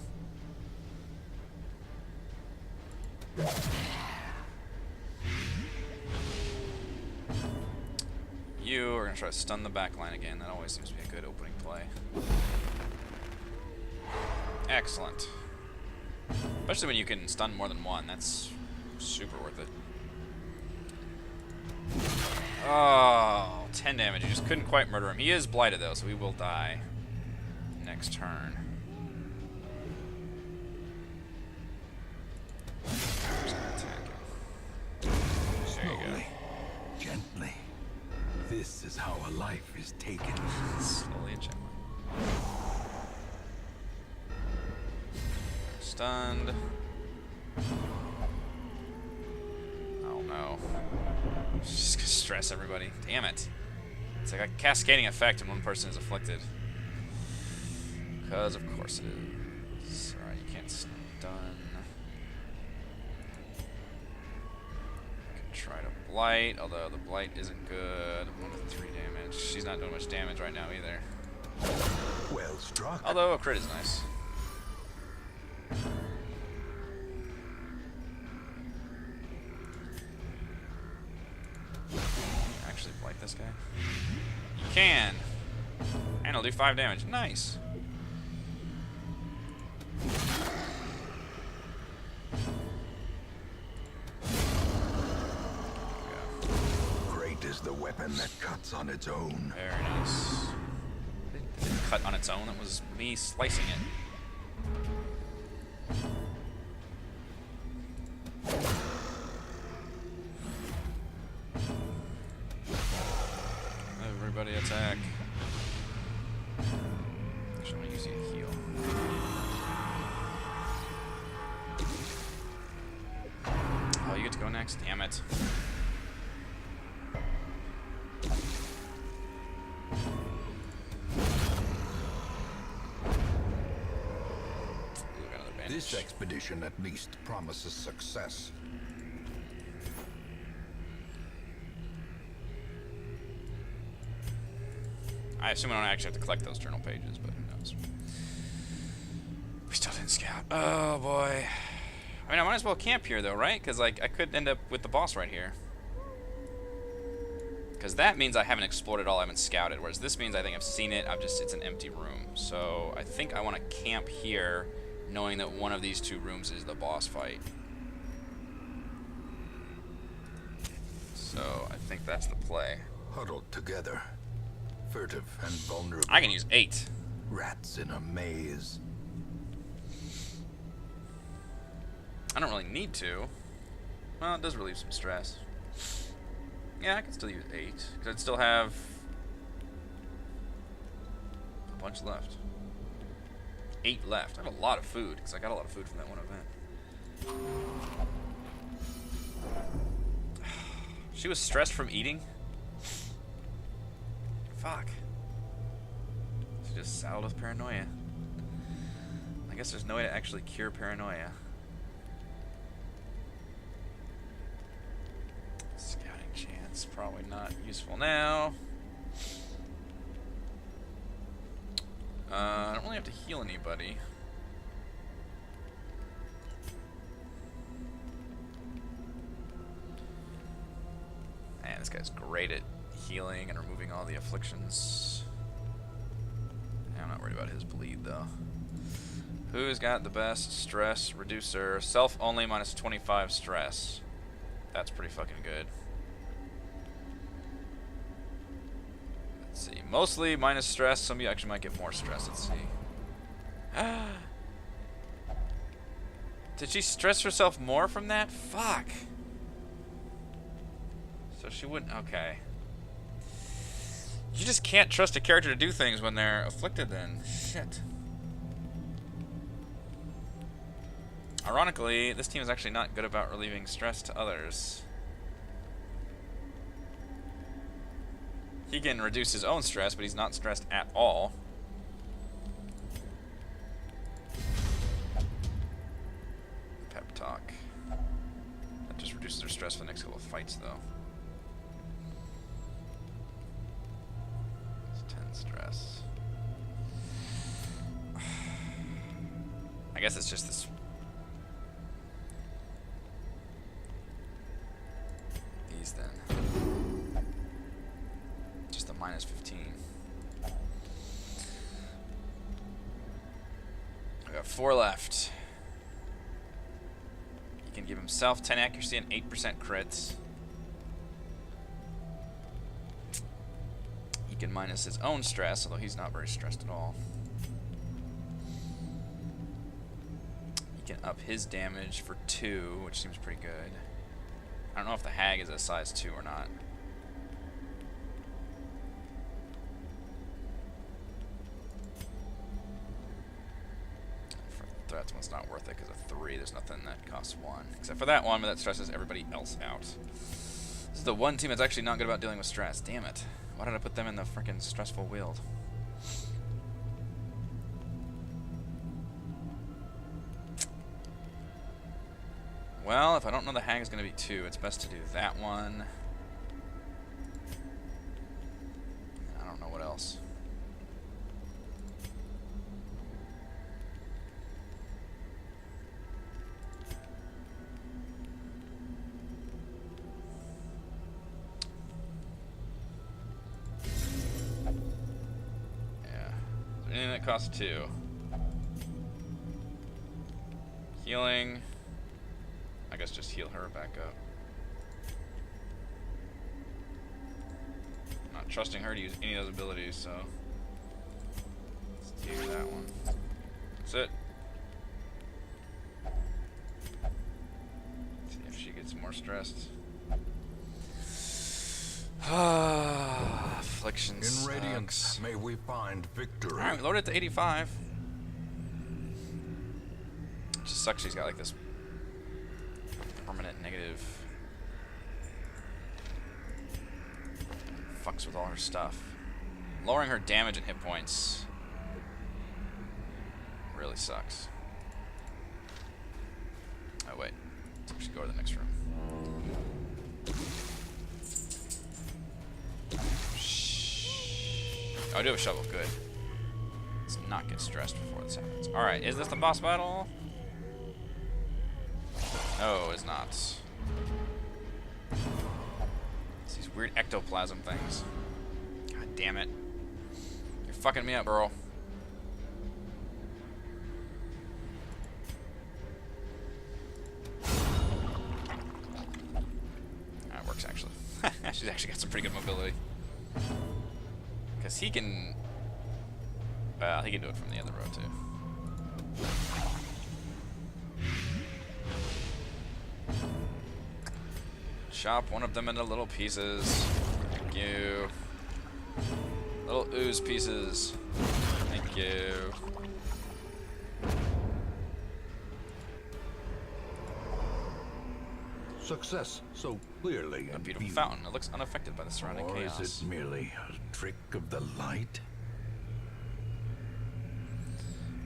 S1: You are going to try to stun the back line again. That always seems to be a good opening play. Excellent. Especially when you can stun more than one. That's super worth it. Oh, 10 damage. You just couldn't quite murder him. He is blighted, though, so he will die next turn. I'm just gonna attack him. There you go.
S2: Gently. This is how a life is taken.
S1: Slowly and gently. Stunned. Oh no. She's just gonna stress everybody. Damn it. It's like a cascading effect when one person is afflicted. Because of course it is. Alright, you can't stun. I can try to blight, although the blight isn't good. 1 to 3 damage. She's not doing much damage right now either.
S2: Well struck.
S1: Although a crit is nice. Actually blight this guy. You can! And it'll do 5 damage. Nice!
S2: Great is the weapon that cuts on its own.
S1: Very nice. It didn't cut on its own, that was me slicing it. Everybody attack. Actually, I'm gonna use you to heal. Oh, you get to go next? Damn it. Ooh, got another bandage.
S2: This expedition at least promises success.
S1: I assume I don't actually have to collect those journal pages, but who knows. We still didn't scout. Oh, boy. I mean, I might as well camp here, though, right? Because, like, I could end up with the boss right here. Because that means I haven't explored it all, I haven't scouted. Whereas this means I think I've seen it, it's an empty room. So I think I want to camp here, knowing that one of these 2 rooms is the boss fight. So I think that's the play.
S2: Huddled together. Furtive and vulnerable.
S1: I can use 8.
S2: Rats in a maze.
S1: I don't really need to. Well, it does relieve some stress. Yeah, I can still use 8. Because I'd still have a bunch left. 8 left. I have a lot of food, because I got a lot of food from that one event. She was stressed from eating? Fuck. She just saddled with paranoia. I guess there's no way to actually cure paranoia. Scouting chance, probably not useful now. I don't really have to heal anybody. guy's great at healing and removing all the afflictions. I'm not worried about his bleed, though. Who's got the best stress reducer? Self only minus 25 stress. That's pretty fucking good. Let's see. Mostly minus stress. Some of you actually might get more stress. Let's see. Did she stress herself more from that? Fuck. So she wouldn't. Okay. You just can't trust a character to do things when they're afflicted then. Shit. Ironically, this team is actually not good about relieving stress to others. He can reduce his own stress, but he's not stressed at all. Pep talk. That just reduces their stress for the next couple of fights, though. It's 10 stress. I guess it's just this. These then. Just the minus 15. I got 4 left. He can give himself 10 accuracy and 8% crits. He can minus his own stress, although he's not very stressed at all. He can up his damage for 2, which seems pretty good. I don't know if the hag is a size 2 or not. That one's not worth it because of 3. There's nothing that costs 1. Except for that one, but that stresses everybody else out. This is the one team that's actually not good about dealing with stress. Damn it. Why did I put them in the freaking stressful wield? Well, if I don't know the hag is going to be 2, it's best to do that one. I don't know what else. Anything that costs 2. Healing. I guess just heal her back up. I'm not trusting her to use any of those abilities, so let's use that one. That's it. See if she gets more stressed. Affliction
S2: In Radiance,
S1: sucks.
S2: may we find victory.
S1: Alright, we loaded it to 85. It just sucks she's got like this permanent negative. Fucks with all her stuff. Lowering her damage and hit points really sucks. Oh wait, we should go to the next room. Oh, I do have a shovel. Good. Let's not get stressed before this happens. Alright, is this the boss battle? No, it's not. It's these weird ectoplasm things. God damn it. You're fucking me up, bro. That works, actually. She's actually got some pretty good mobility. Because he can... Well, he can do it from the other row, too. Chop one of them into little pieces. Thank you. Little ooze pieces. Thank you.
S2: Success so clearly
S1: A
S2: and
S1: beautiful fountain. It looks unaffected by the surrounding
S2: Or
S1: chaos.
S2: is it merely a trick of the light?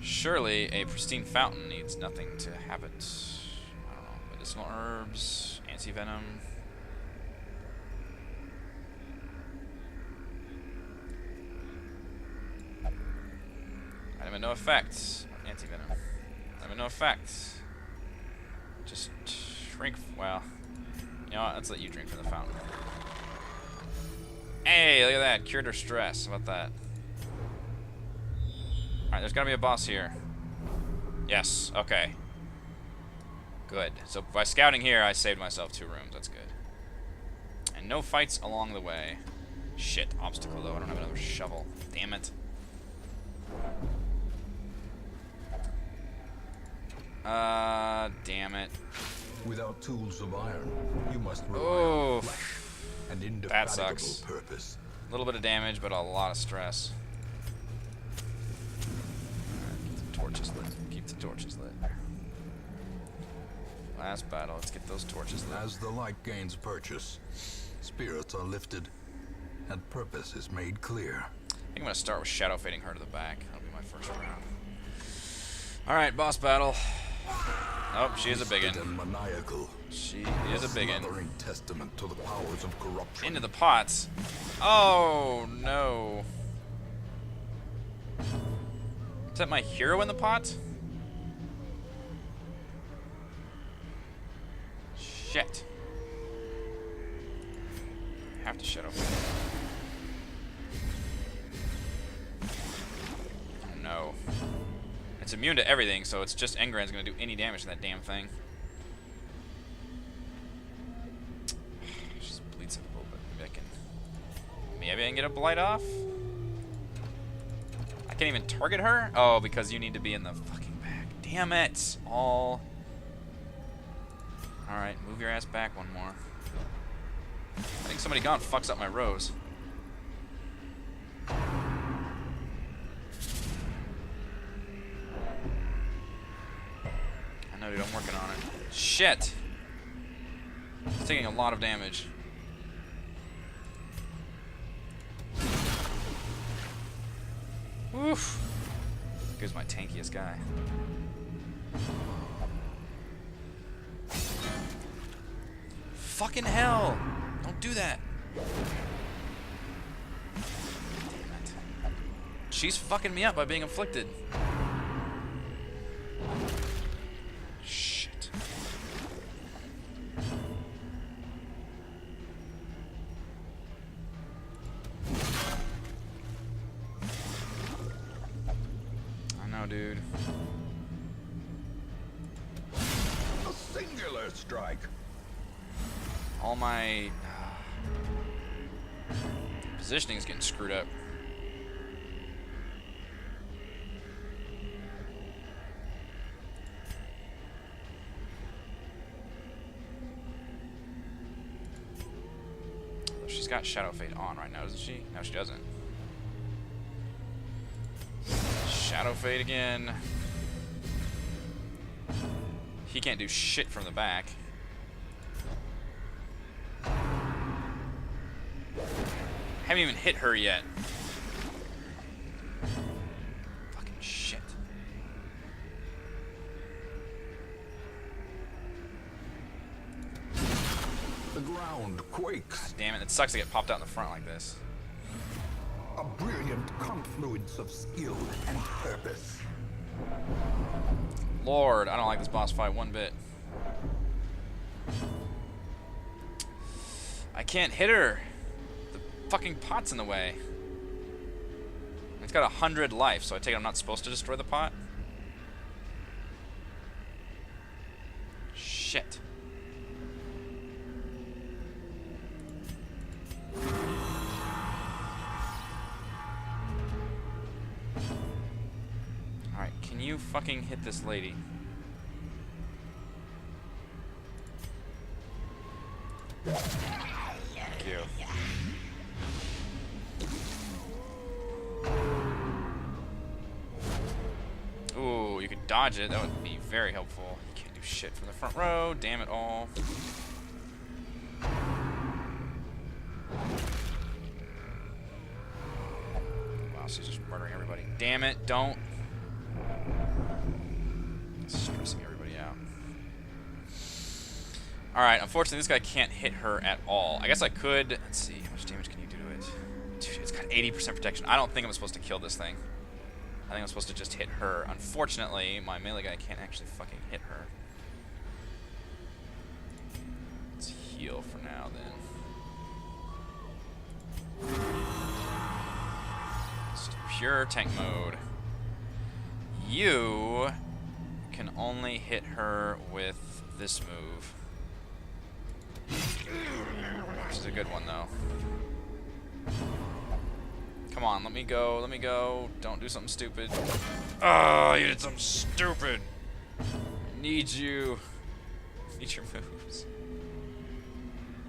S1: Surely a pristine fountain needs nothing to have it. I don't know. Medicinal herbs, anti-venom. Item and no effect. Anti-venom. Item and no effect. Just drink. Well, you know what? Let's let you drink from the fountain. Hey, look at that. Cured her stress. How about that? Alright, there's gotta be a boss here. Yes, okay. Good. So by scouting here, I saved myself 2 rooms. That's good. And no fights along the way. Shit, obstacle though. I don't have another shovel. Damn it. Damn it.
S2: Without tools of iron, you must rely
S1: Oh,
S2: on flesh and
S1: that
S2: indefatigable
S1: sucks.
S2: purpose.
S1: A little bit of damage, but a lot of stress. Keep the torches lit. Keep the torches lit. Last battle. Let's get those torches lit.
S2: As the light gains purchase, spirits are lifted, and purpose is made clear.
S1: I think I'm gonna start with shadow fading her to the back. That'll be my first round. Alright, boss battle. Oh, she is a biggin.
S2: And maniacal.
S1: She is a biggin.
S2: Smothering testament to the powers of corruption.
S1: Into the pots. Oh, no. Is that my hero in the pot? Shit. I have to shadow fade. Oh, no. It's immune to everything, so it's just Engran's gonna do any damage to that damn thing. Just bleeds it a little bit. Maybe I can get a blight off? I can't even target her? Oh, because you need to be in the fucking back. Damn it! Alright, move your ass back one more. I think somebody gone fucks up my rows. I know, dude, I'm working on it. Shit! It's taking a lot of damage. Oof. Here's my tankiest guy. Fucking hell! Don't do that. Damn it. She's fucking me up by being afflicted. Shit. I know, dude.
S2: A singular strike.
S1: All my positioning is getting screwed up. She's got Shadow Fade on right now, doesn't she? No, she doesn't. Shadow Fade again. He can't do shit from the back. Haven't even hit her yet. Fucking shit.
S2: The ground quakes.
S1: God damn it, it sucks to get popped out in the front like this.
S2: A brilliant confluence of skill and purpose.
S1: Lord, I don't like this boss fight one bit. I can't hit her. The fucking pot's in the way. It's got 100 life, so I take it I'm not supposed to destroy the pot? Shit. Alright, can you fucking hit this lady? Thank you. Ooh, you could dodge it. That would be very helpful. You can't do shit from the front row. Damn it all. Wow, she's just murdering everybody. Damn it, don't. Stressing everybody out. Alright, unfortunately this guy can't hit her at all. I guess I could. Let's see, how much damage can you do to it? Dude, it's got 80% protection. I don't think I'm supposed to kill this thing. I think I'm supposed to just hit her. Unfortunately, my melee guy can't actually fucking hit her. Let's heal for now, then. It's just pure tank mode. You can only hit her with this move. Which is a good one, though. Come on, let me go, let me go. Don't do something stupid. Oh, you did something stupid. I need you. I need your moves.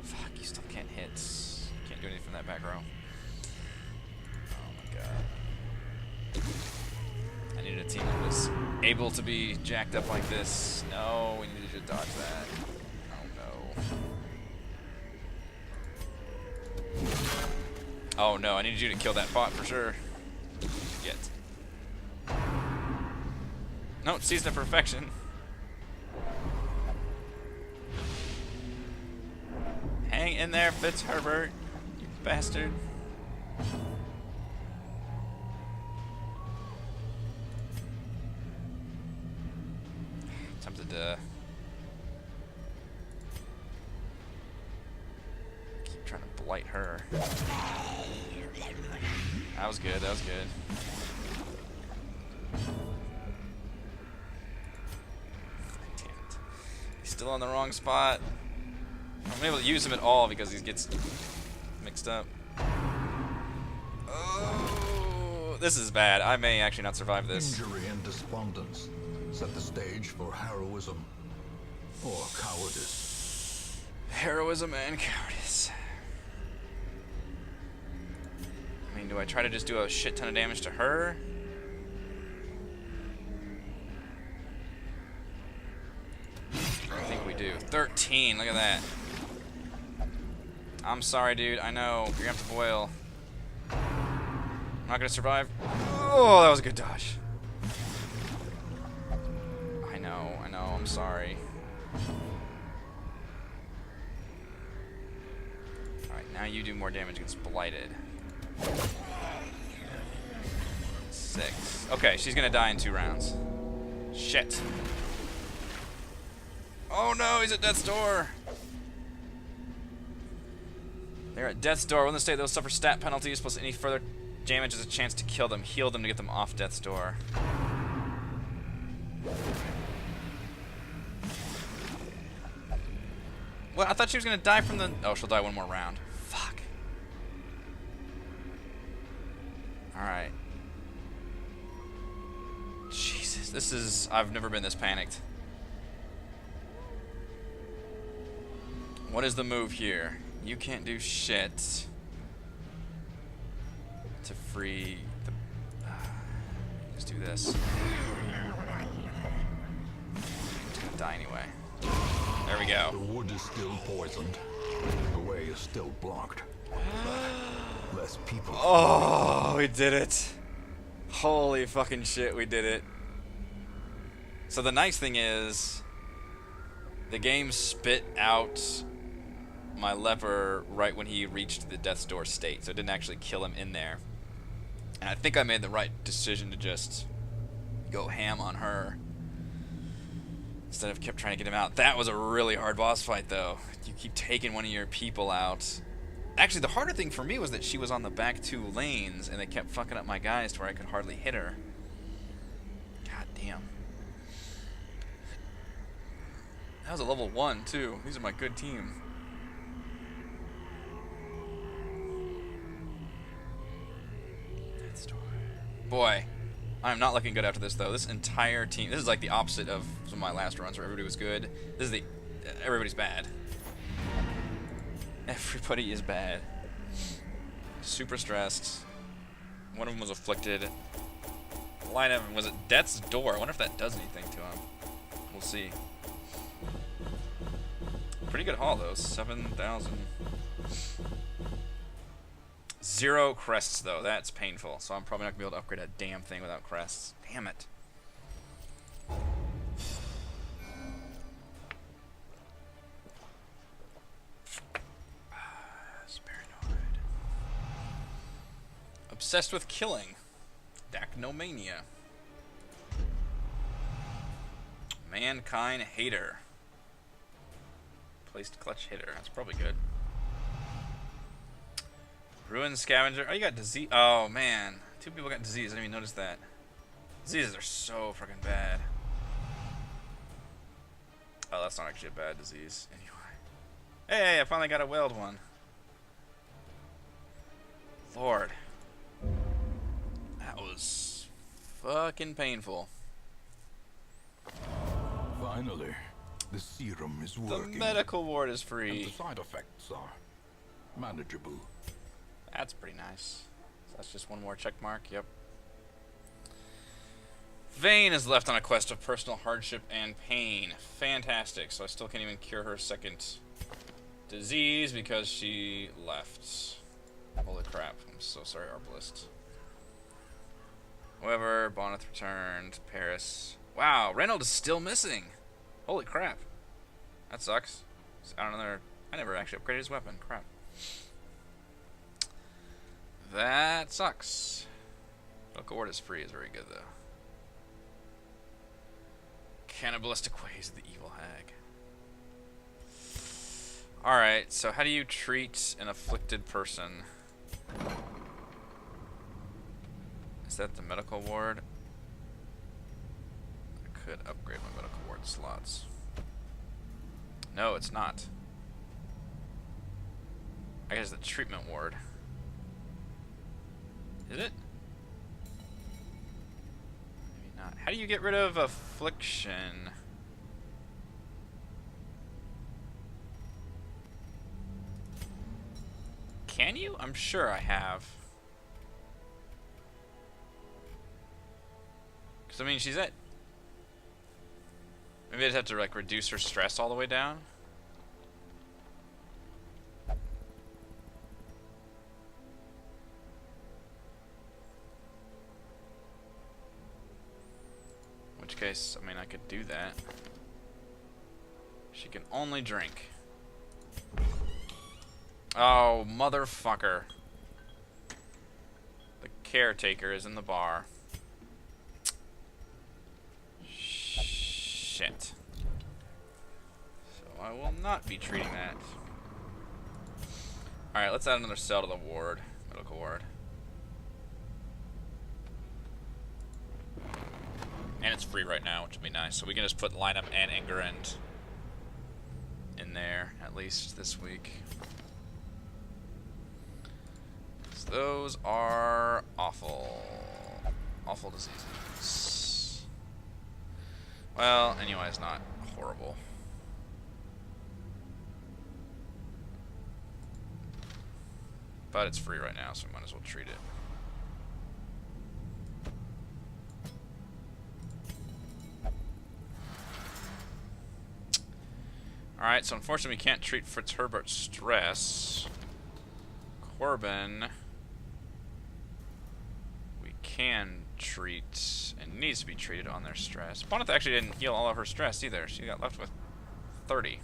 S1: Fuck, you still can't hit. You can't do anything from that back row. Oh my god. I needed a team that was able to be jacked up like this. No, we needed you to dodge that. Oh no. Oh no, I needed you to kill that bot for sure. Yet. No, it sees the perfection. Hang in there, Fitzherbert, you bastard. Tempted to keep trying to blight her. That was good, that was good. Damn it. He's still on the wrong spot. I'm able to use him at all because he gets mixed up. Oh, this is bad. I may actually not survive this.
S2: Injury and despondence set the stage for heroism or cowardice.
S1: Heroism and cowardice. I mean, do I try to just do a shit ton of damage to her? I think we do. 13, look at that. I'm sorry, dude. I know. You're gonna have to boil. I'm not gonna survive. Oh, that was a good dodge. I know. I'm sorry. Alright, now you do more damage against Blighted. 6. Okay, she's gonna die in 2 rounds. Shit. Oh no, he's at death's door. They're at death's door. When the state, they'll suffer stat penalties, plus any further damage is a chance to kill them. Heal them to get them off death's door. What? I thought she was gonna die from the... Oh, she'll die one more round. Fuck. Alright. Jesus, this is... I've never been this panicked. What is the move here? You can't do shit to free the... Let's do this. He's gonna die anyway. There we go.
S2: The wood is still poisoned. The way is still blocked. But less people.
S1: Oh, we did it. Holy fucking shit, we did it. So the nice thing is, the game spit out my leper right when he reached the death's door state, so it didn't actually kill him in there. And I think I made the right decision to just go ham on her instead of kept trying to get him out. That was a really hard boss fight, though. You keep taking one of your people out. Actually, the harder thing for me was that she was on the back 2 lanes, and they kept fucking up my guys to where I could hardly hit her. God damn. That was a level 1, too. These are my good team. Boy, I'm not looking good after this, though. This entire team... This is like the opposite of some of my last runs where everybody was good. This is the... Everybody's bad. Everybody is bad. Super stressed. One of them was afflicted. Line of... Was it Death's Door? I wonder if that does anything to him. We'll see. Pretty good haul, though. 7,000... 0 crests, though. That's painful. So I'm probably not going to be able to upgrade a damn thing without crests. Damn it. Paranoid. Obsessed with killing. Dacnomania. Mankind Hater. Placed clutch hitter. That's probably good. Ruined Scavenger. Oh, you got disease. Oh, man. 2 people got disease. I didn't even notice that. Diseases are so freaking bad. Oh, that's not actually a bad disease. Anyway. Hey, I finally got a whaled one. Lord. That was fucking painful.
S2: Finally, the serum is
S1: The
S2: working.
S1: medical ward is
S2: And
S1: free.
S2: the side effects are manageable.
S1: That's pretty nice. So that's just one more check mark. Yep. Vane is left on a quest of personal hardship and pain. Fantastic. So I still can't even cure her second disease because she left. Holy crap. I'm so sorry, Arbalist. However, Bonneth returned. Paris. Wow, Reynolds is still missing. Holy crap. That sucks. I don't know. I never actually upgraded his weapon. Crap. That sucks. Local ward is free is very good, though. Cannibalistic ways of the evil hag. Alright, so how do you treat an afflicted person? Is that the medical ward? I could upgrade my medical ward slots. No, it's not. I guess the treatment ward. Is it? Maybe not. How do you get rid of affliction? Can you? I'm sure I have. Because, I mean, she's at... Maybe I'd have to, like, reduce her stress all the way down. In which case, I mean, I could do that. She can only drink. Oh, motherfucker. The caretaker is in the bar. Shit. So I will not be treating that. Alright, let's add another cell to the ward. Medical ward. And it's free right now, which would be nice. So we can just put Lineup and Ingerend in there, at least this week. Those are awful. Awful diseases. Well, anyway, it's not horrible. But it's free right now, so we might as well treat it. Alright, so unfortunately we can't treat Fitzherbert's stress. Corbin... can treat and needs to be treated on their stress. Bonneth actually didn't heal all of her stress either. She got left with 30.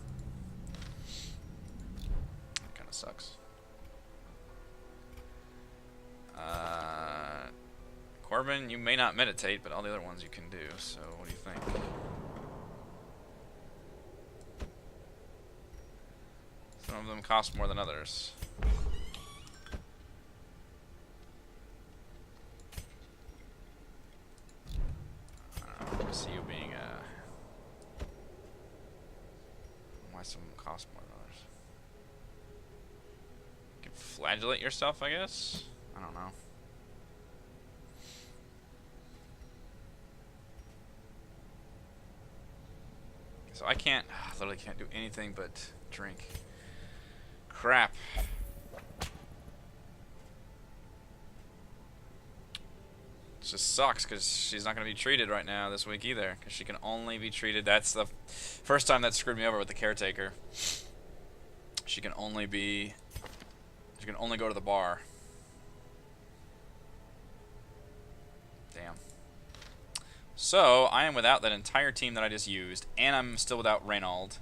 S1: That kind of sucks. Corbin, you may not meditate, but all the other ones you can do. So what do you think? Some of them cost more than others. See you being why some of them cost more than others. You can flagellate yourself, I guess? I don't know. So I can't, literally can't do anything but drink. Crap. It just sucks because she's not going to be treated right now this week either, because she can only be treated. That's the first time that screwed me over with the caretaker. She can only go to the bar. Damn. So I am without that entire team that I just used, and I'm still without Reynold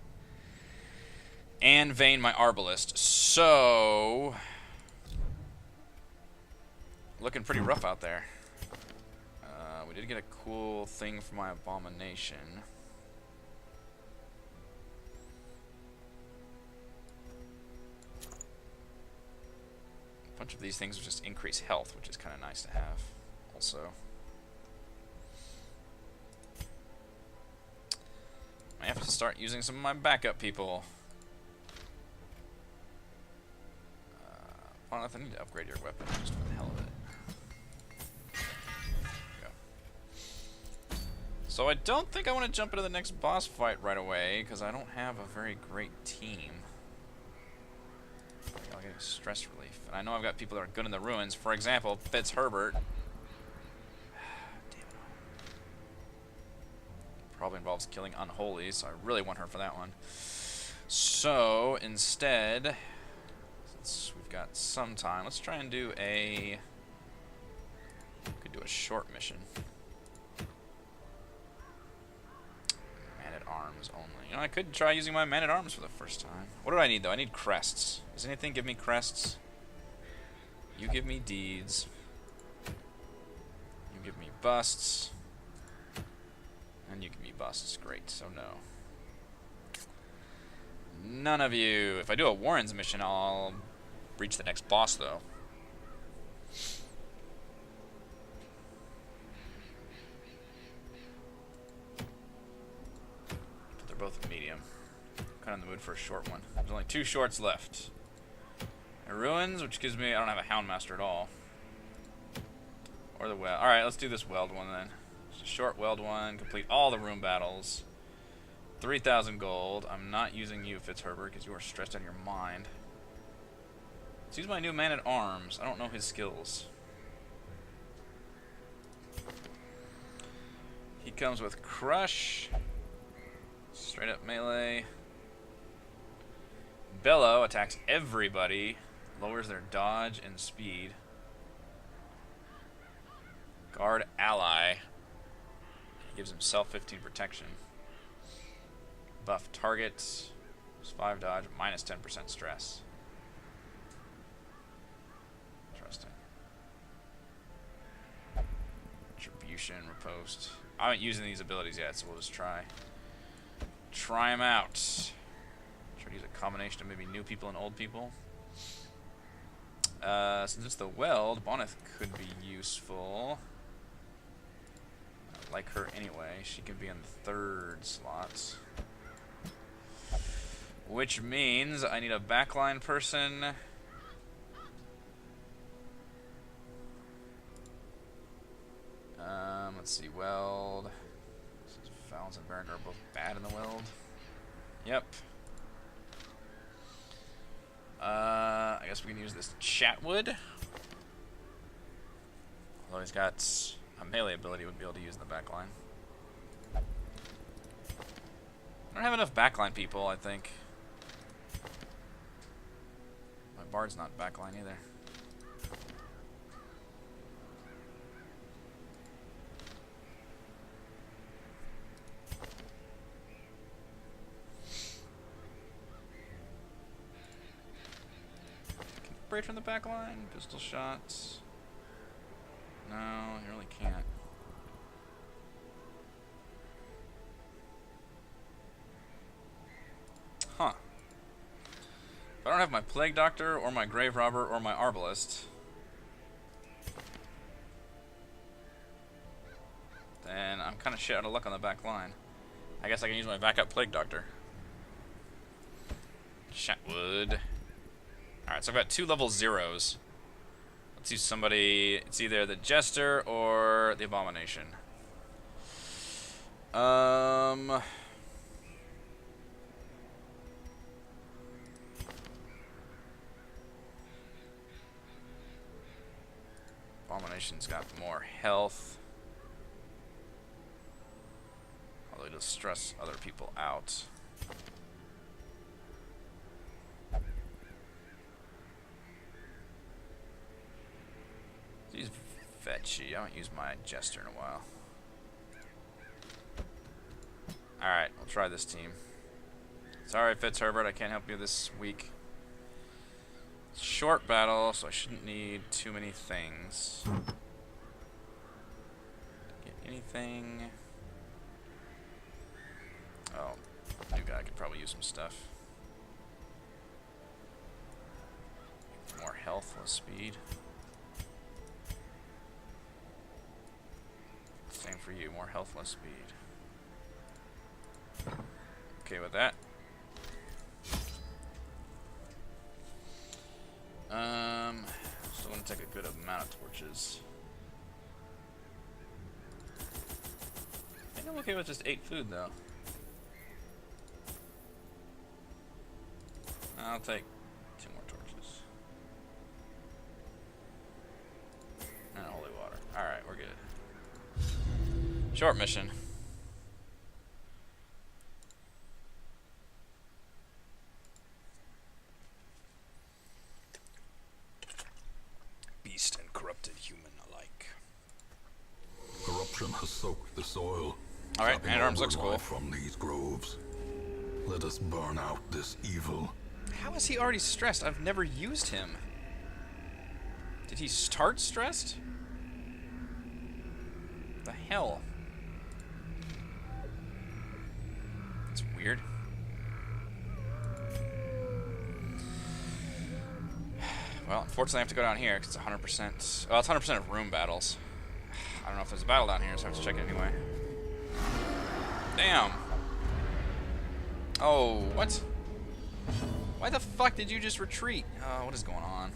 S1: and Vane, my Arbalist. So looking pretty rough out there. We did get a cool thing for my abomination. Bunch bunch of these things just increase health, which is kind of nice to have also. I have to start using some of my backup people. I need to upgrade your weapon just for the hell of it. Go. So I don't think I want to jump into the next boss fight right away, because I don't have a very great team. I'll get stress relief. And I know I've got people that are good in the ruins. For example, Fitzherbert. Damn it. Probably involves killing Unholy, so I really want her for that one. So, instead, since we've got some time, let's try and do a... could do a short mission. Man-at-arms only. You know, I could try using my man-at-arms for the first time. What do I need, though? I need crests. Does anything give me crests? You give me deeds. You give me busts. And you give me busts. Great, so no. None of you. If I do a Warren's mission, I'll reach the next boss, though. But they're both medium. Kind of in the mood for a short one. There's only 2 shorts left. A Ruins, which gives me... I don't have a Houndmaster at all. Or the Weld. Alright, let's do this Weld one then. Just a short Weld one. Complete all the room battles. 3,000 gold. I'm not using you, Fitzherbert, because you are stressed out of your mind. Let's use my new man-at-arms. I don't know his skills. He comes with Crush. Straight up melee. Bellow attacks everybody. Lowers their dodge and speed. Guard ally. He gives himself 15 protection. Buff target. 5 dodge, minus 10% stress. Interesting. Retribution, riposte. I haven't used these abilities yet, so we'll just try them out. Try to use a combination of maybe new people and old people. Since it's the Weld, Bonneth could be useful. I like her anyway. She could be in the 3rd slot. Which means I need a backline person. Let's see, Weld. Valens and Berenger are both bad in the Weld. Yep. I guess we can use this Chatwood. Although he's got a melee ability, would be able to use in the backline. I don't have enough backline people, I think. My Bard's not backline either. Break from the back line, pistol shots. No, you really can't. Huh. If I don't have my Plague Doctor, or my Grave Robber, or my Arbalist, then I'm kind of shit out of luck on the back line. I guess I can use my backup Plague Doctor. Chatwood. Alright, so I've got 2 level 0s. Let's use somebody. It's either the Jester or the Abomination. Abomination's got more health. Although it does stress other people out. Use Fetchy. I haven't used my Jester in a while. Alright, I'll try this team. Sorry, Fitzherbert, I can't help you this week. Short battle, so I shouldn't need too many things. Get anything? Oh, new guy could probably use some stuff. More health, less speed. Same for you, more health, less speed. Okay with that. Still gonna take a good amount of torches. I think I'm okay with just 8 food though. I'll take 2 more torches. And holy water. Alright, we're good. Short mission. Beast and corrupted human alike.
S2: Corruption has soaked the soil.
S1: Alright,
S2: sapping
S1: man-at-arms
S2: all
S1: looks
S2: the
S1: cool.
S2: life from these groves. Let us burn out this evil.
S1: How is he already stressed? I've never used him. Did he start stressed? The hell? That's weird. Well, unfortunately I have to go down here because it's 100%. Well, it's 100% of room battles. I don't know if there's a battle down here, so I have to check it anyway. Damn. Oh, what? Why the fuck did you just retreat? Oh, what is going on?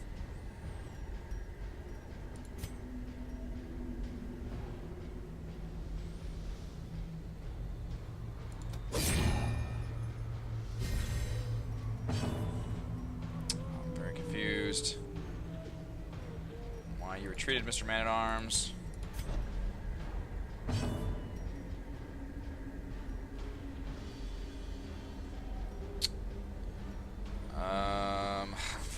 S1: I'm very confused. Why you retreated, Mr. Man-at-Arms?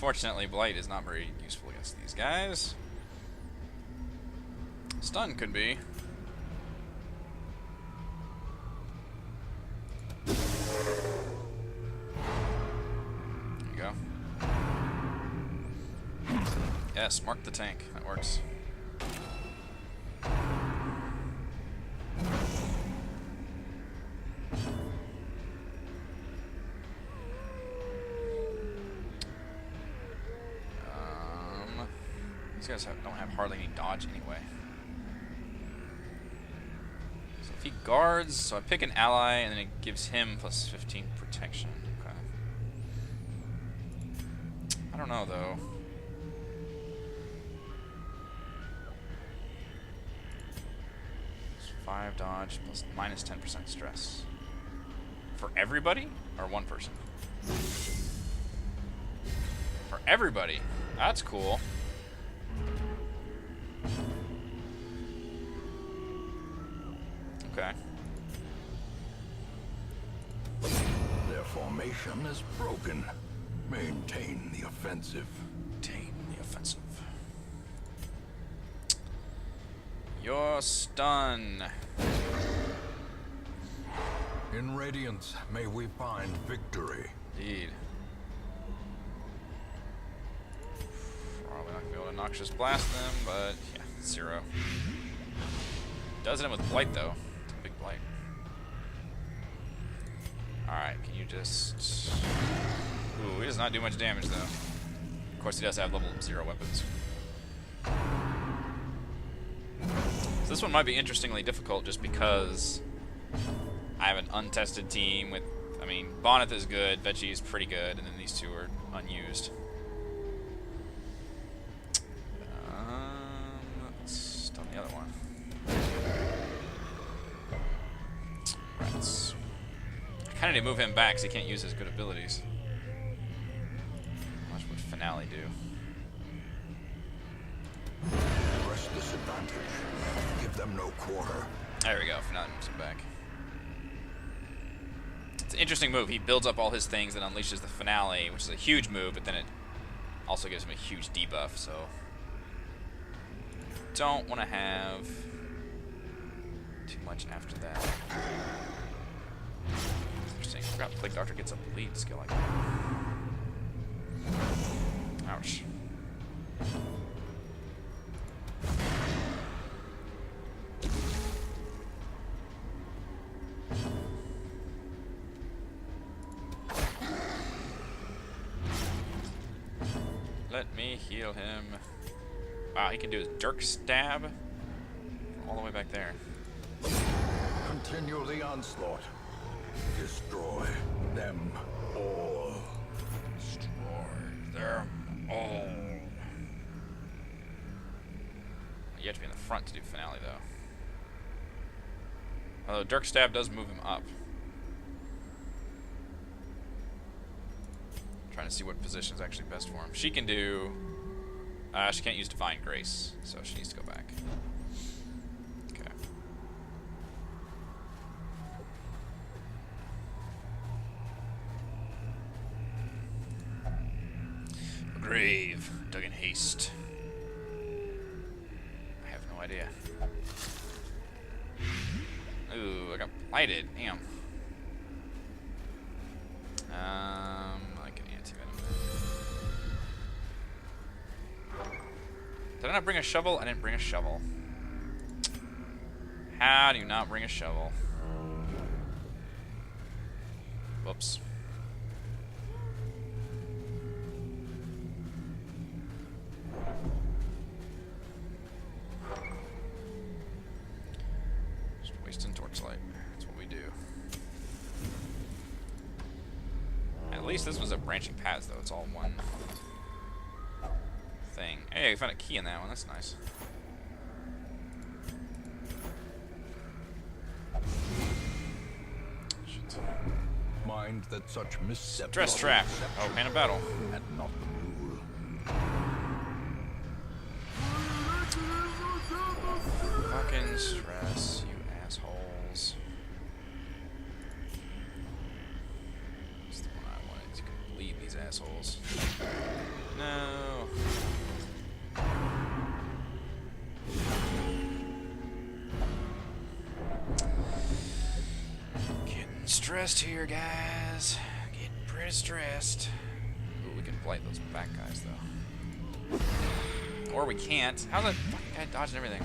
S1: Unfortunately, Blight is not very useful against these guys. Stun could be. There you go. Yes, mark the tank. That works. These guys don't have hardly any dodge anyway. So if he guards, so I pick an ally and then it gives him plus 15 protection. Okay. I don't know though. It's 5 dodge plus minus 10% stress. For everybody or one person? For everybody. That's cool. Okay.
S2: Their formation is broken. Maintain the offensive.
S1: Maintain the offensive. You're stunned.
S2: In Radiance, may we find victory.
S1: Indeed. Probably not gonna be able to noxious blast them, but yeah, 0. Does it with Blight though. It's a big Blight. Alright, can you just... Ooh, he does not do much damage though. Of course he does have level 0 weapons. So this one might be interestingly difficult just because I have an untested team with... I mean, Bonneth is good, Veggie is pretty good, and then these two are unused. Let's stun the other one. Rats. I kind of need to move him back because he can't use his good abilities. How much would Finale do?
S2: Press this advantage. Give them no quarter.
S1: There we go. Finale moves him back. It's an interesting move. He builds up all his things and unleashes the Finale, which is a huge move, but then it also gives him a huge debuff, so... Don't want to have too much after that. Interesting. I forgot Plague Doctor gets a bleed skill like that. Ouch. Let me heal him. Wow, he can do his dirk stab all the way back there.
S2: Continue the onslaught. Destroy them all.
S1: Destroy them all. You have to be in the front to do finale, though. Although dirk stab does move him up. Trying to see what position is actually best for him. She can do... she can't use Divine Grace, so she needs to go back. Okay. Grave. Dug in haste. I have no idea. Ooh, I got blighted. Damn. Like an anti-venom. Did I not bring a shovel? I didn't bring a shovel. How do you not bring a shovel? Whoops. Just wasting torchlight. That's what we do. At least this was a branching path, though. It's all one thing. Hey, I found a key in that one. That's nice. Shit.
S2: Mind that such missteps.
S1: Stress trap. Oh, pain of battle.
S2: And not the rule.
S1: Fucking stress, you assholes. That's the one I wanted to bleed these assholes. No. Getting stressed here, guys. Getting pretty stressed. Ooh, we can blight those back guys, though. Or we can't. How's that fucking guy dodging everything?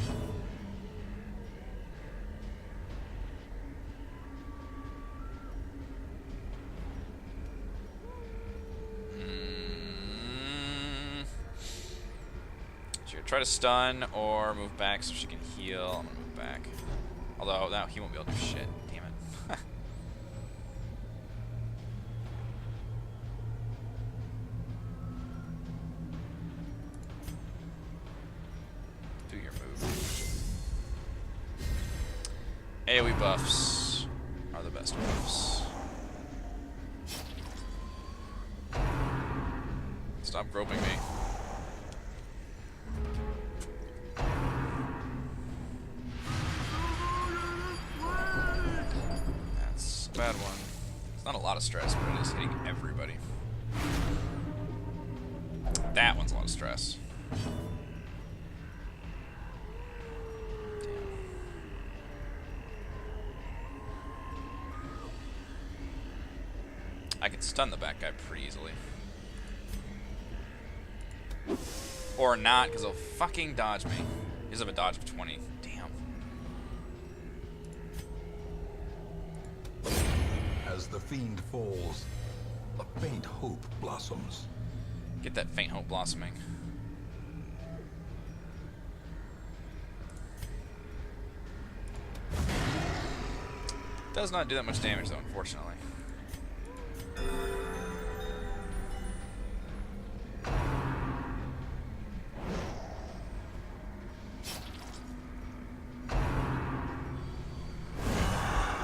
S1: Try to stun or move back so she can heal. I'm gonna move back. Although now he won't be able to do shit. Damn it. Do your move. AoE buffs are the best buffs. Stop groping me. Bad one. It's not a lot of stress, but it is hitting everybody. That one's a lot of stress. Damn. I can stun the back guy pretty easily. Or not, because he'll fucking dodge me. He does have a dodge of 20. Damn.
S2: As the fiend falls, a faint hope blossoms.
S1: Get that faint hope blossoming. Does not do that much damage, though, unfortunately.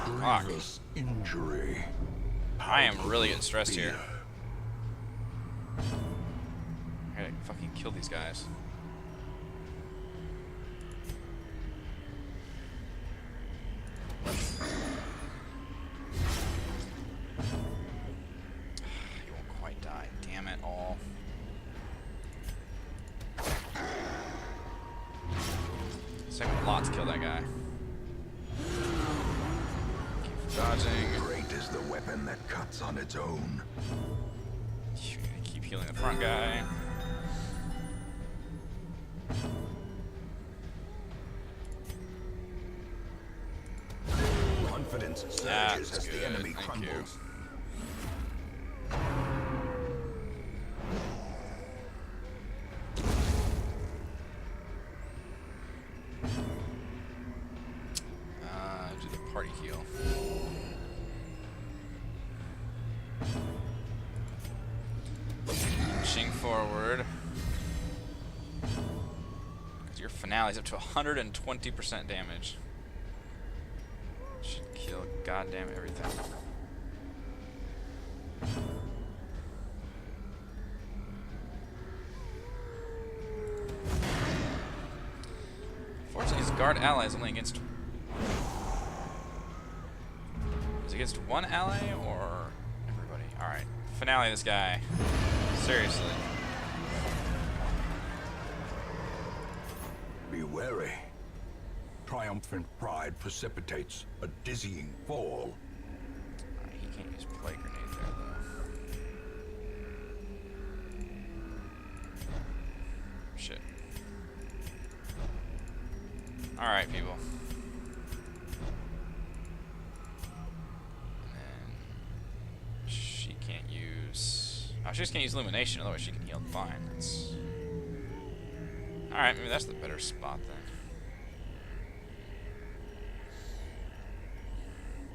S2: Grievous injury.
S1: I am really getting stressed here. I gotta fucking kill these guys. He won't quite die. Damn it all. It's taking a lot to kill that guy. Dodging.
S2: Great is the weapon that cuts on its own.
S1: Keep healing the front guy.
S2: Confidence surges
S1: That's
S2: as
S1: good.
S2: the enemy
S1: Thank
S2: crumbles.
S1: party heal. Inching forward. Your finale's up to 120% damage. Should kill goddamn everything. Fortunately, his guard ally is only against... Is it against one ally or everybody? Alright. Finale this guy. Seriously.
S2: Be wary. Triumphant pride precipitates a dizzying fall.
S1: Alright, he can't use Plague Grenade there, though. Shit. Alright, people. And then she can't use... Oh, she just can't use Illumination, otherwise she can heal fine. That's... Alright, maybe that's the better spot then.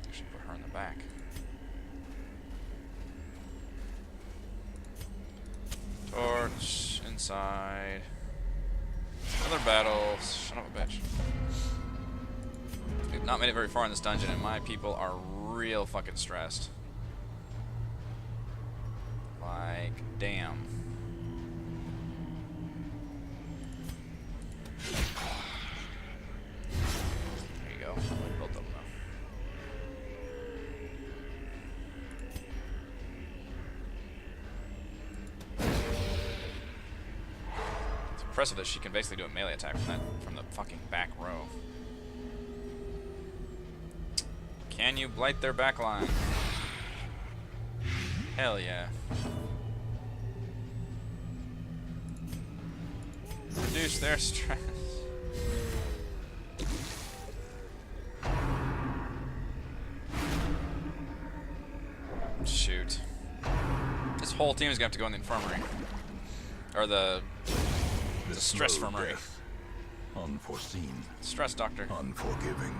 S1: I should put her in the back. Torch, inside. Another battle. Son of a bitch. We've not made it very far in this dungeon, and my people are real fucking stressed. Like, damn. There you go. Built them though. It's impressive that she can basically do a melee attack from the fucking back row. Can you blight their back line? Hell yeah. Reduce their stress. Shoot. This whole team is gonna have to go in the infirmary. Or the stress infirmary.
S2: Unforeseen.
S1: Stress doctor.
S2: Unforgiving.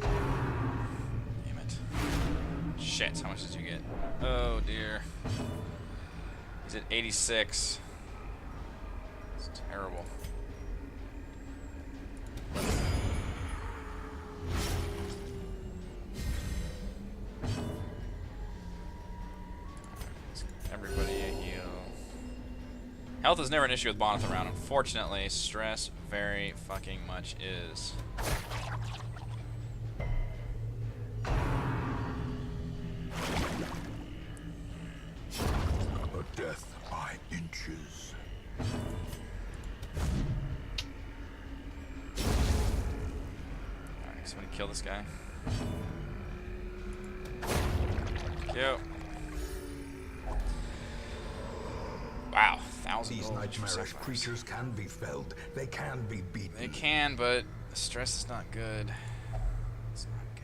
S1: Damn it. Shit, how much did you get? Oh dear. He's at 86. It's terrible. Everybody a heal. Health is never an issue with Bonnet around. Unfortunately, stress very fucking much is.
S2: A death by inches.
S1: Alright, somebody kill this guy. Yo. Wow, 1,000
S2: These
S1: gold
S2: nightmarish
S1: sacrifice.
S2: creatures can be felled. They can be beaten.
S1: They can, but the stress is not good. It's not good.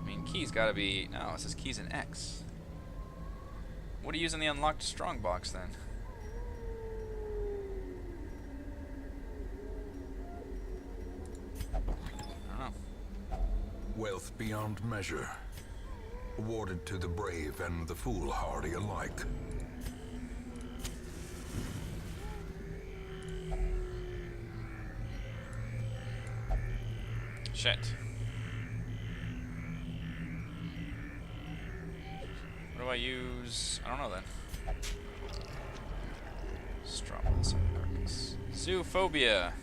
S1: I mean, key's gotta be... No, it says keys in X. What do you use in the unlocked strong box, then? I don't know.
S2: Wealth beyond measure. Awarded to the brave and the foolhardy alike.
S1: Shit. What do I use? I don't know then. Strombus Arcus. Zoophobia.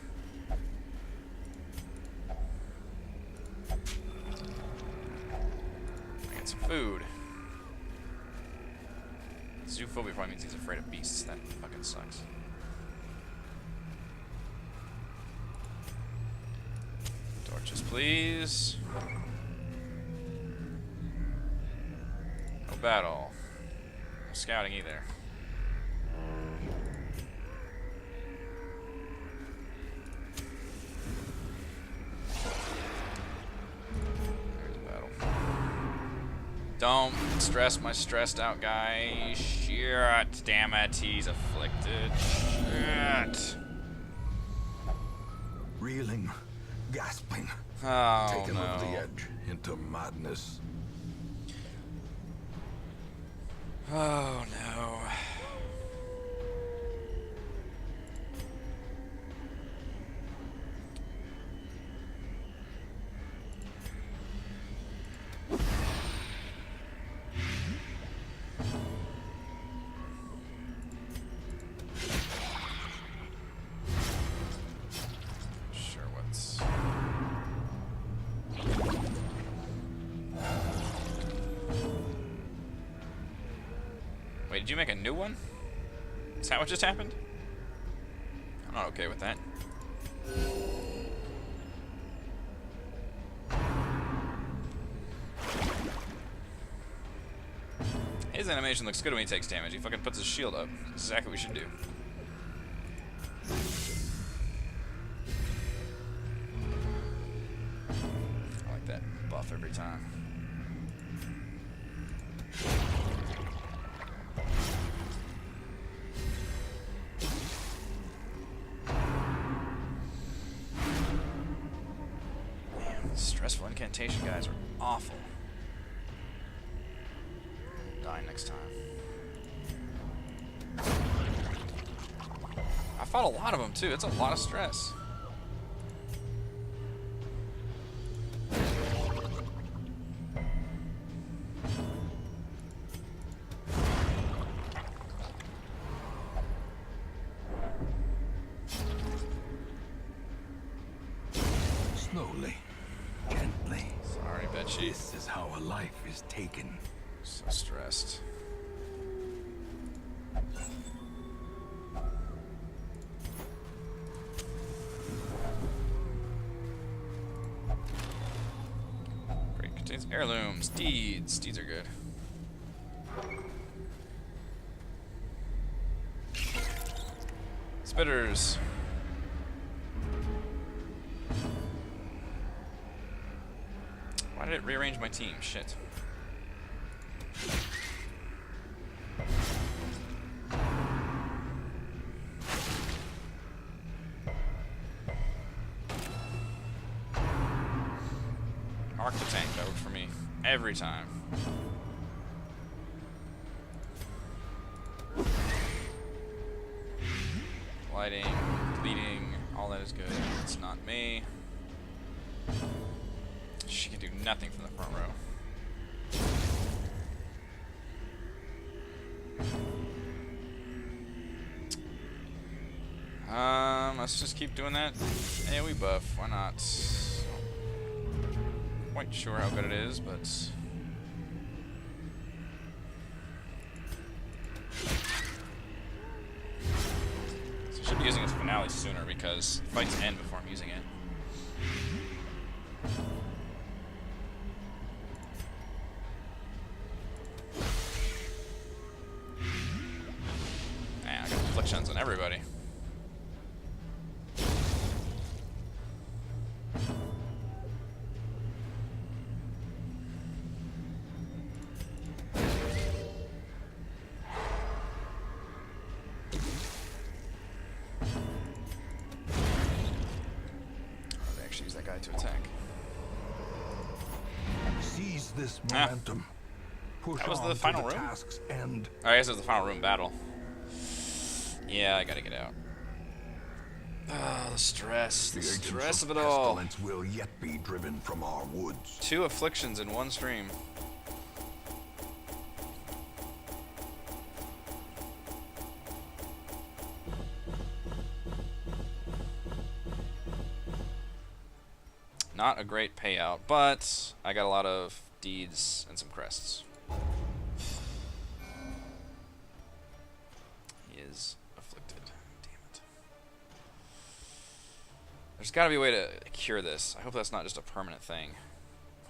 S1: I get some food. Zoophobia probably means he's afraid of beasts. That fucking sucks. Torches, please. No battle. No scouting either. There's a battle. Don't stress my stressed out guy. Shit. Damn it. He's afflicted. Shit.
S2: Reeling, gasping,
S1: Oh,
S2: taken
S1: no.
S2: over the edge into madness.
S1: Oh, no. Sure, what's... Wait, did you make a new one? Is that what just happened? I'm not okay with that. His animation looks good when he takes damage. He fucking puts his shield up. That's exactly what we should do. I like that buff every time. Man, stressful incantation guys are awful. Die next time. I fought a lot of them too. It's a lot of stress.
S2: Slowly, gently.
S1: Sorry, Betchy.
S2: This is how a life is taken.
S1: So stressed. Great, contains heirlooms, deeds. Deeds are good. Spitters. Why did it rearrange my team? Shit. Mark the tank, that worked for me every time. Lighting, bleeding, all that is good. It's not me. She can do nothing from the front row. Let's just keep doing that. AoE buff, why not? Quite sure how good it is, but so I should be using its finale sooner because fights end before I'm using it. Man, I got afflictions on everybody. Use that guy to attack.
S2: Seize this momentum. Push
S1: that was
S2: on
S1: the final
S2: to the
S1: room?
S2: task's end.
S1: I guess it was the final room battle. Yeah, I gotta get out. Oh, the stress. The stress of it all.
S2: Pestilence will yet be driven from our woods.
S1: 2 afflictions in one stream. Not a great payout, but I got a lot of deeds and some crests. He is afflicted. Damn it. There's got to be a way to cure this. I hope that's not just a permanent thing.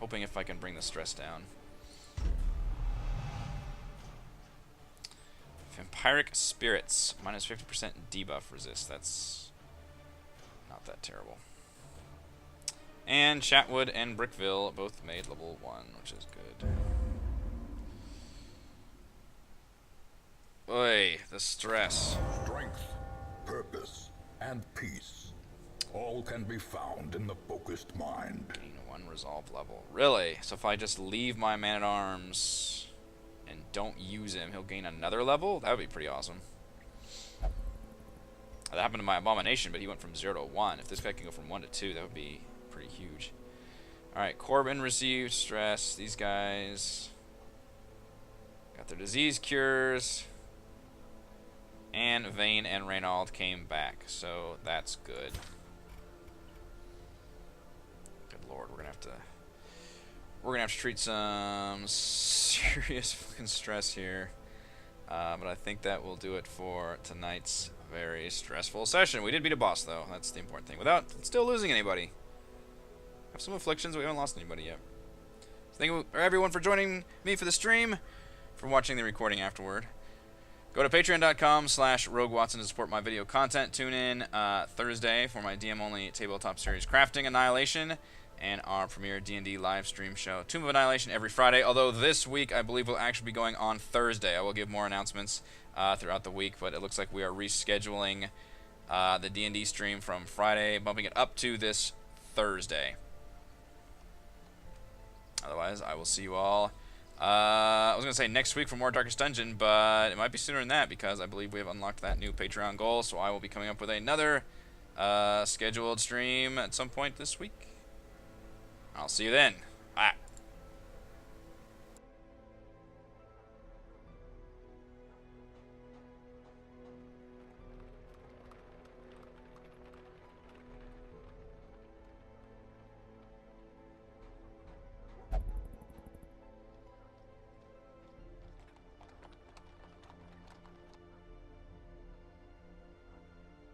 S1: Hoping if I can bring the stress down. Vampiric Spirits. Minus 50% debuff resist. That's not that terrible. And Chatwood and Brickville both made level 1, which is good. Oy, the stress.
S2: Strength, purpose, and peace. All can be found in the focused mind.
S1: Gain 1 resolve level. Really? So if I just leave my man-at-arms and don't use him, he'll gain another level? That would be pretty awesome. That happened to my Abomination, but he went from 0 to 1. If this guy can go from 1 to 2, that would be pretty huge. Alright, Corbin received stress. These guys got their disease cures. And Vane and Reynald came back, so that's good. Good lord, we're gonna have to treat some serious fucking stress here. But I think that will do it for tonight's very stressful session. We did beat a boss, though. That's the important thing. Without still losing anybody. Have some afflictions, but we haven't lost anybody yet. So thank you everyone for joining me for the stream, for watching the recording afterward. Go to patreon.com/RogueWatson to support my video content. Tune in Thursday for my DM-only tabletop series Crafting Annihilation and our premiere D&D live stream show Tomb of Annihilation every Friday, although this week I believe will actually be going on Thursday. I will give more announcements throughout the week, but it looks like we are rescheduling the D&D stream from Friday, bumping it up to this Thursday. Otherwise, I will see you all. I was going to say next week for more Darkest Dungeon, but it might be sooner than that because I believe we have unlocked that new Patreon goal, so I will be coming up with another scheduled stream at some point this week. I'll see you then. Bye.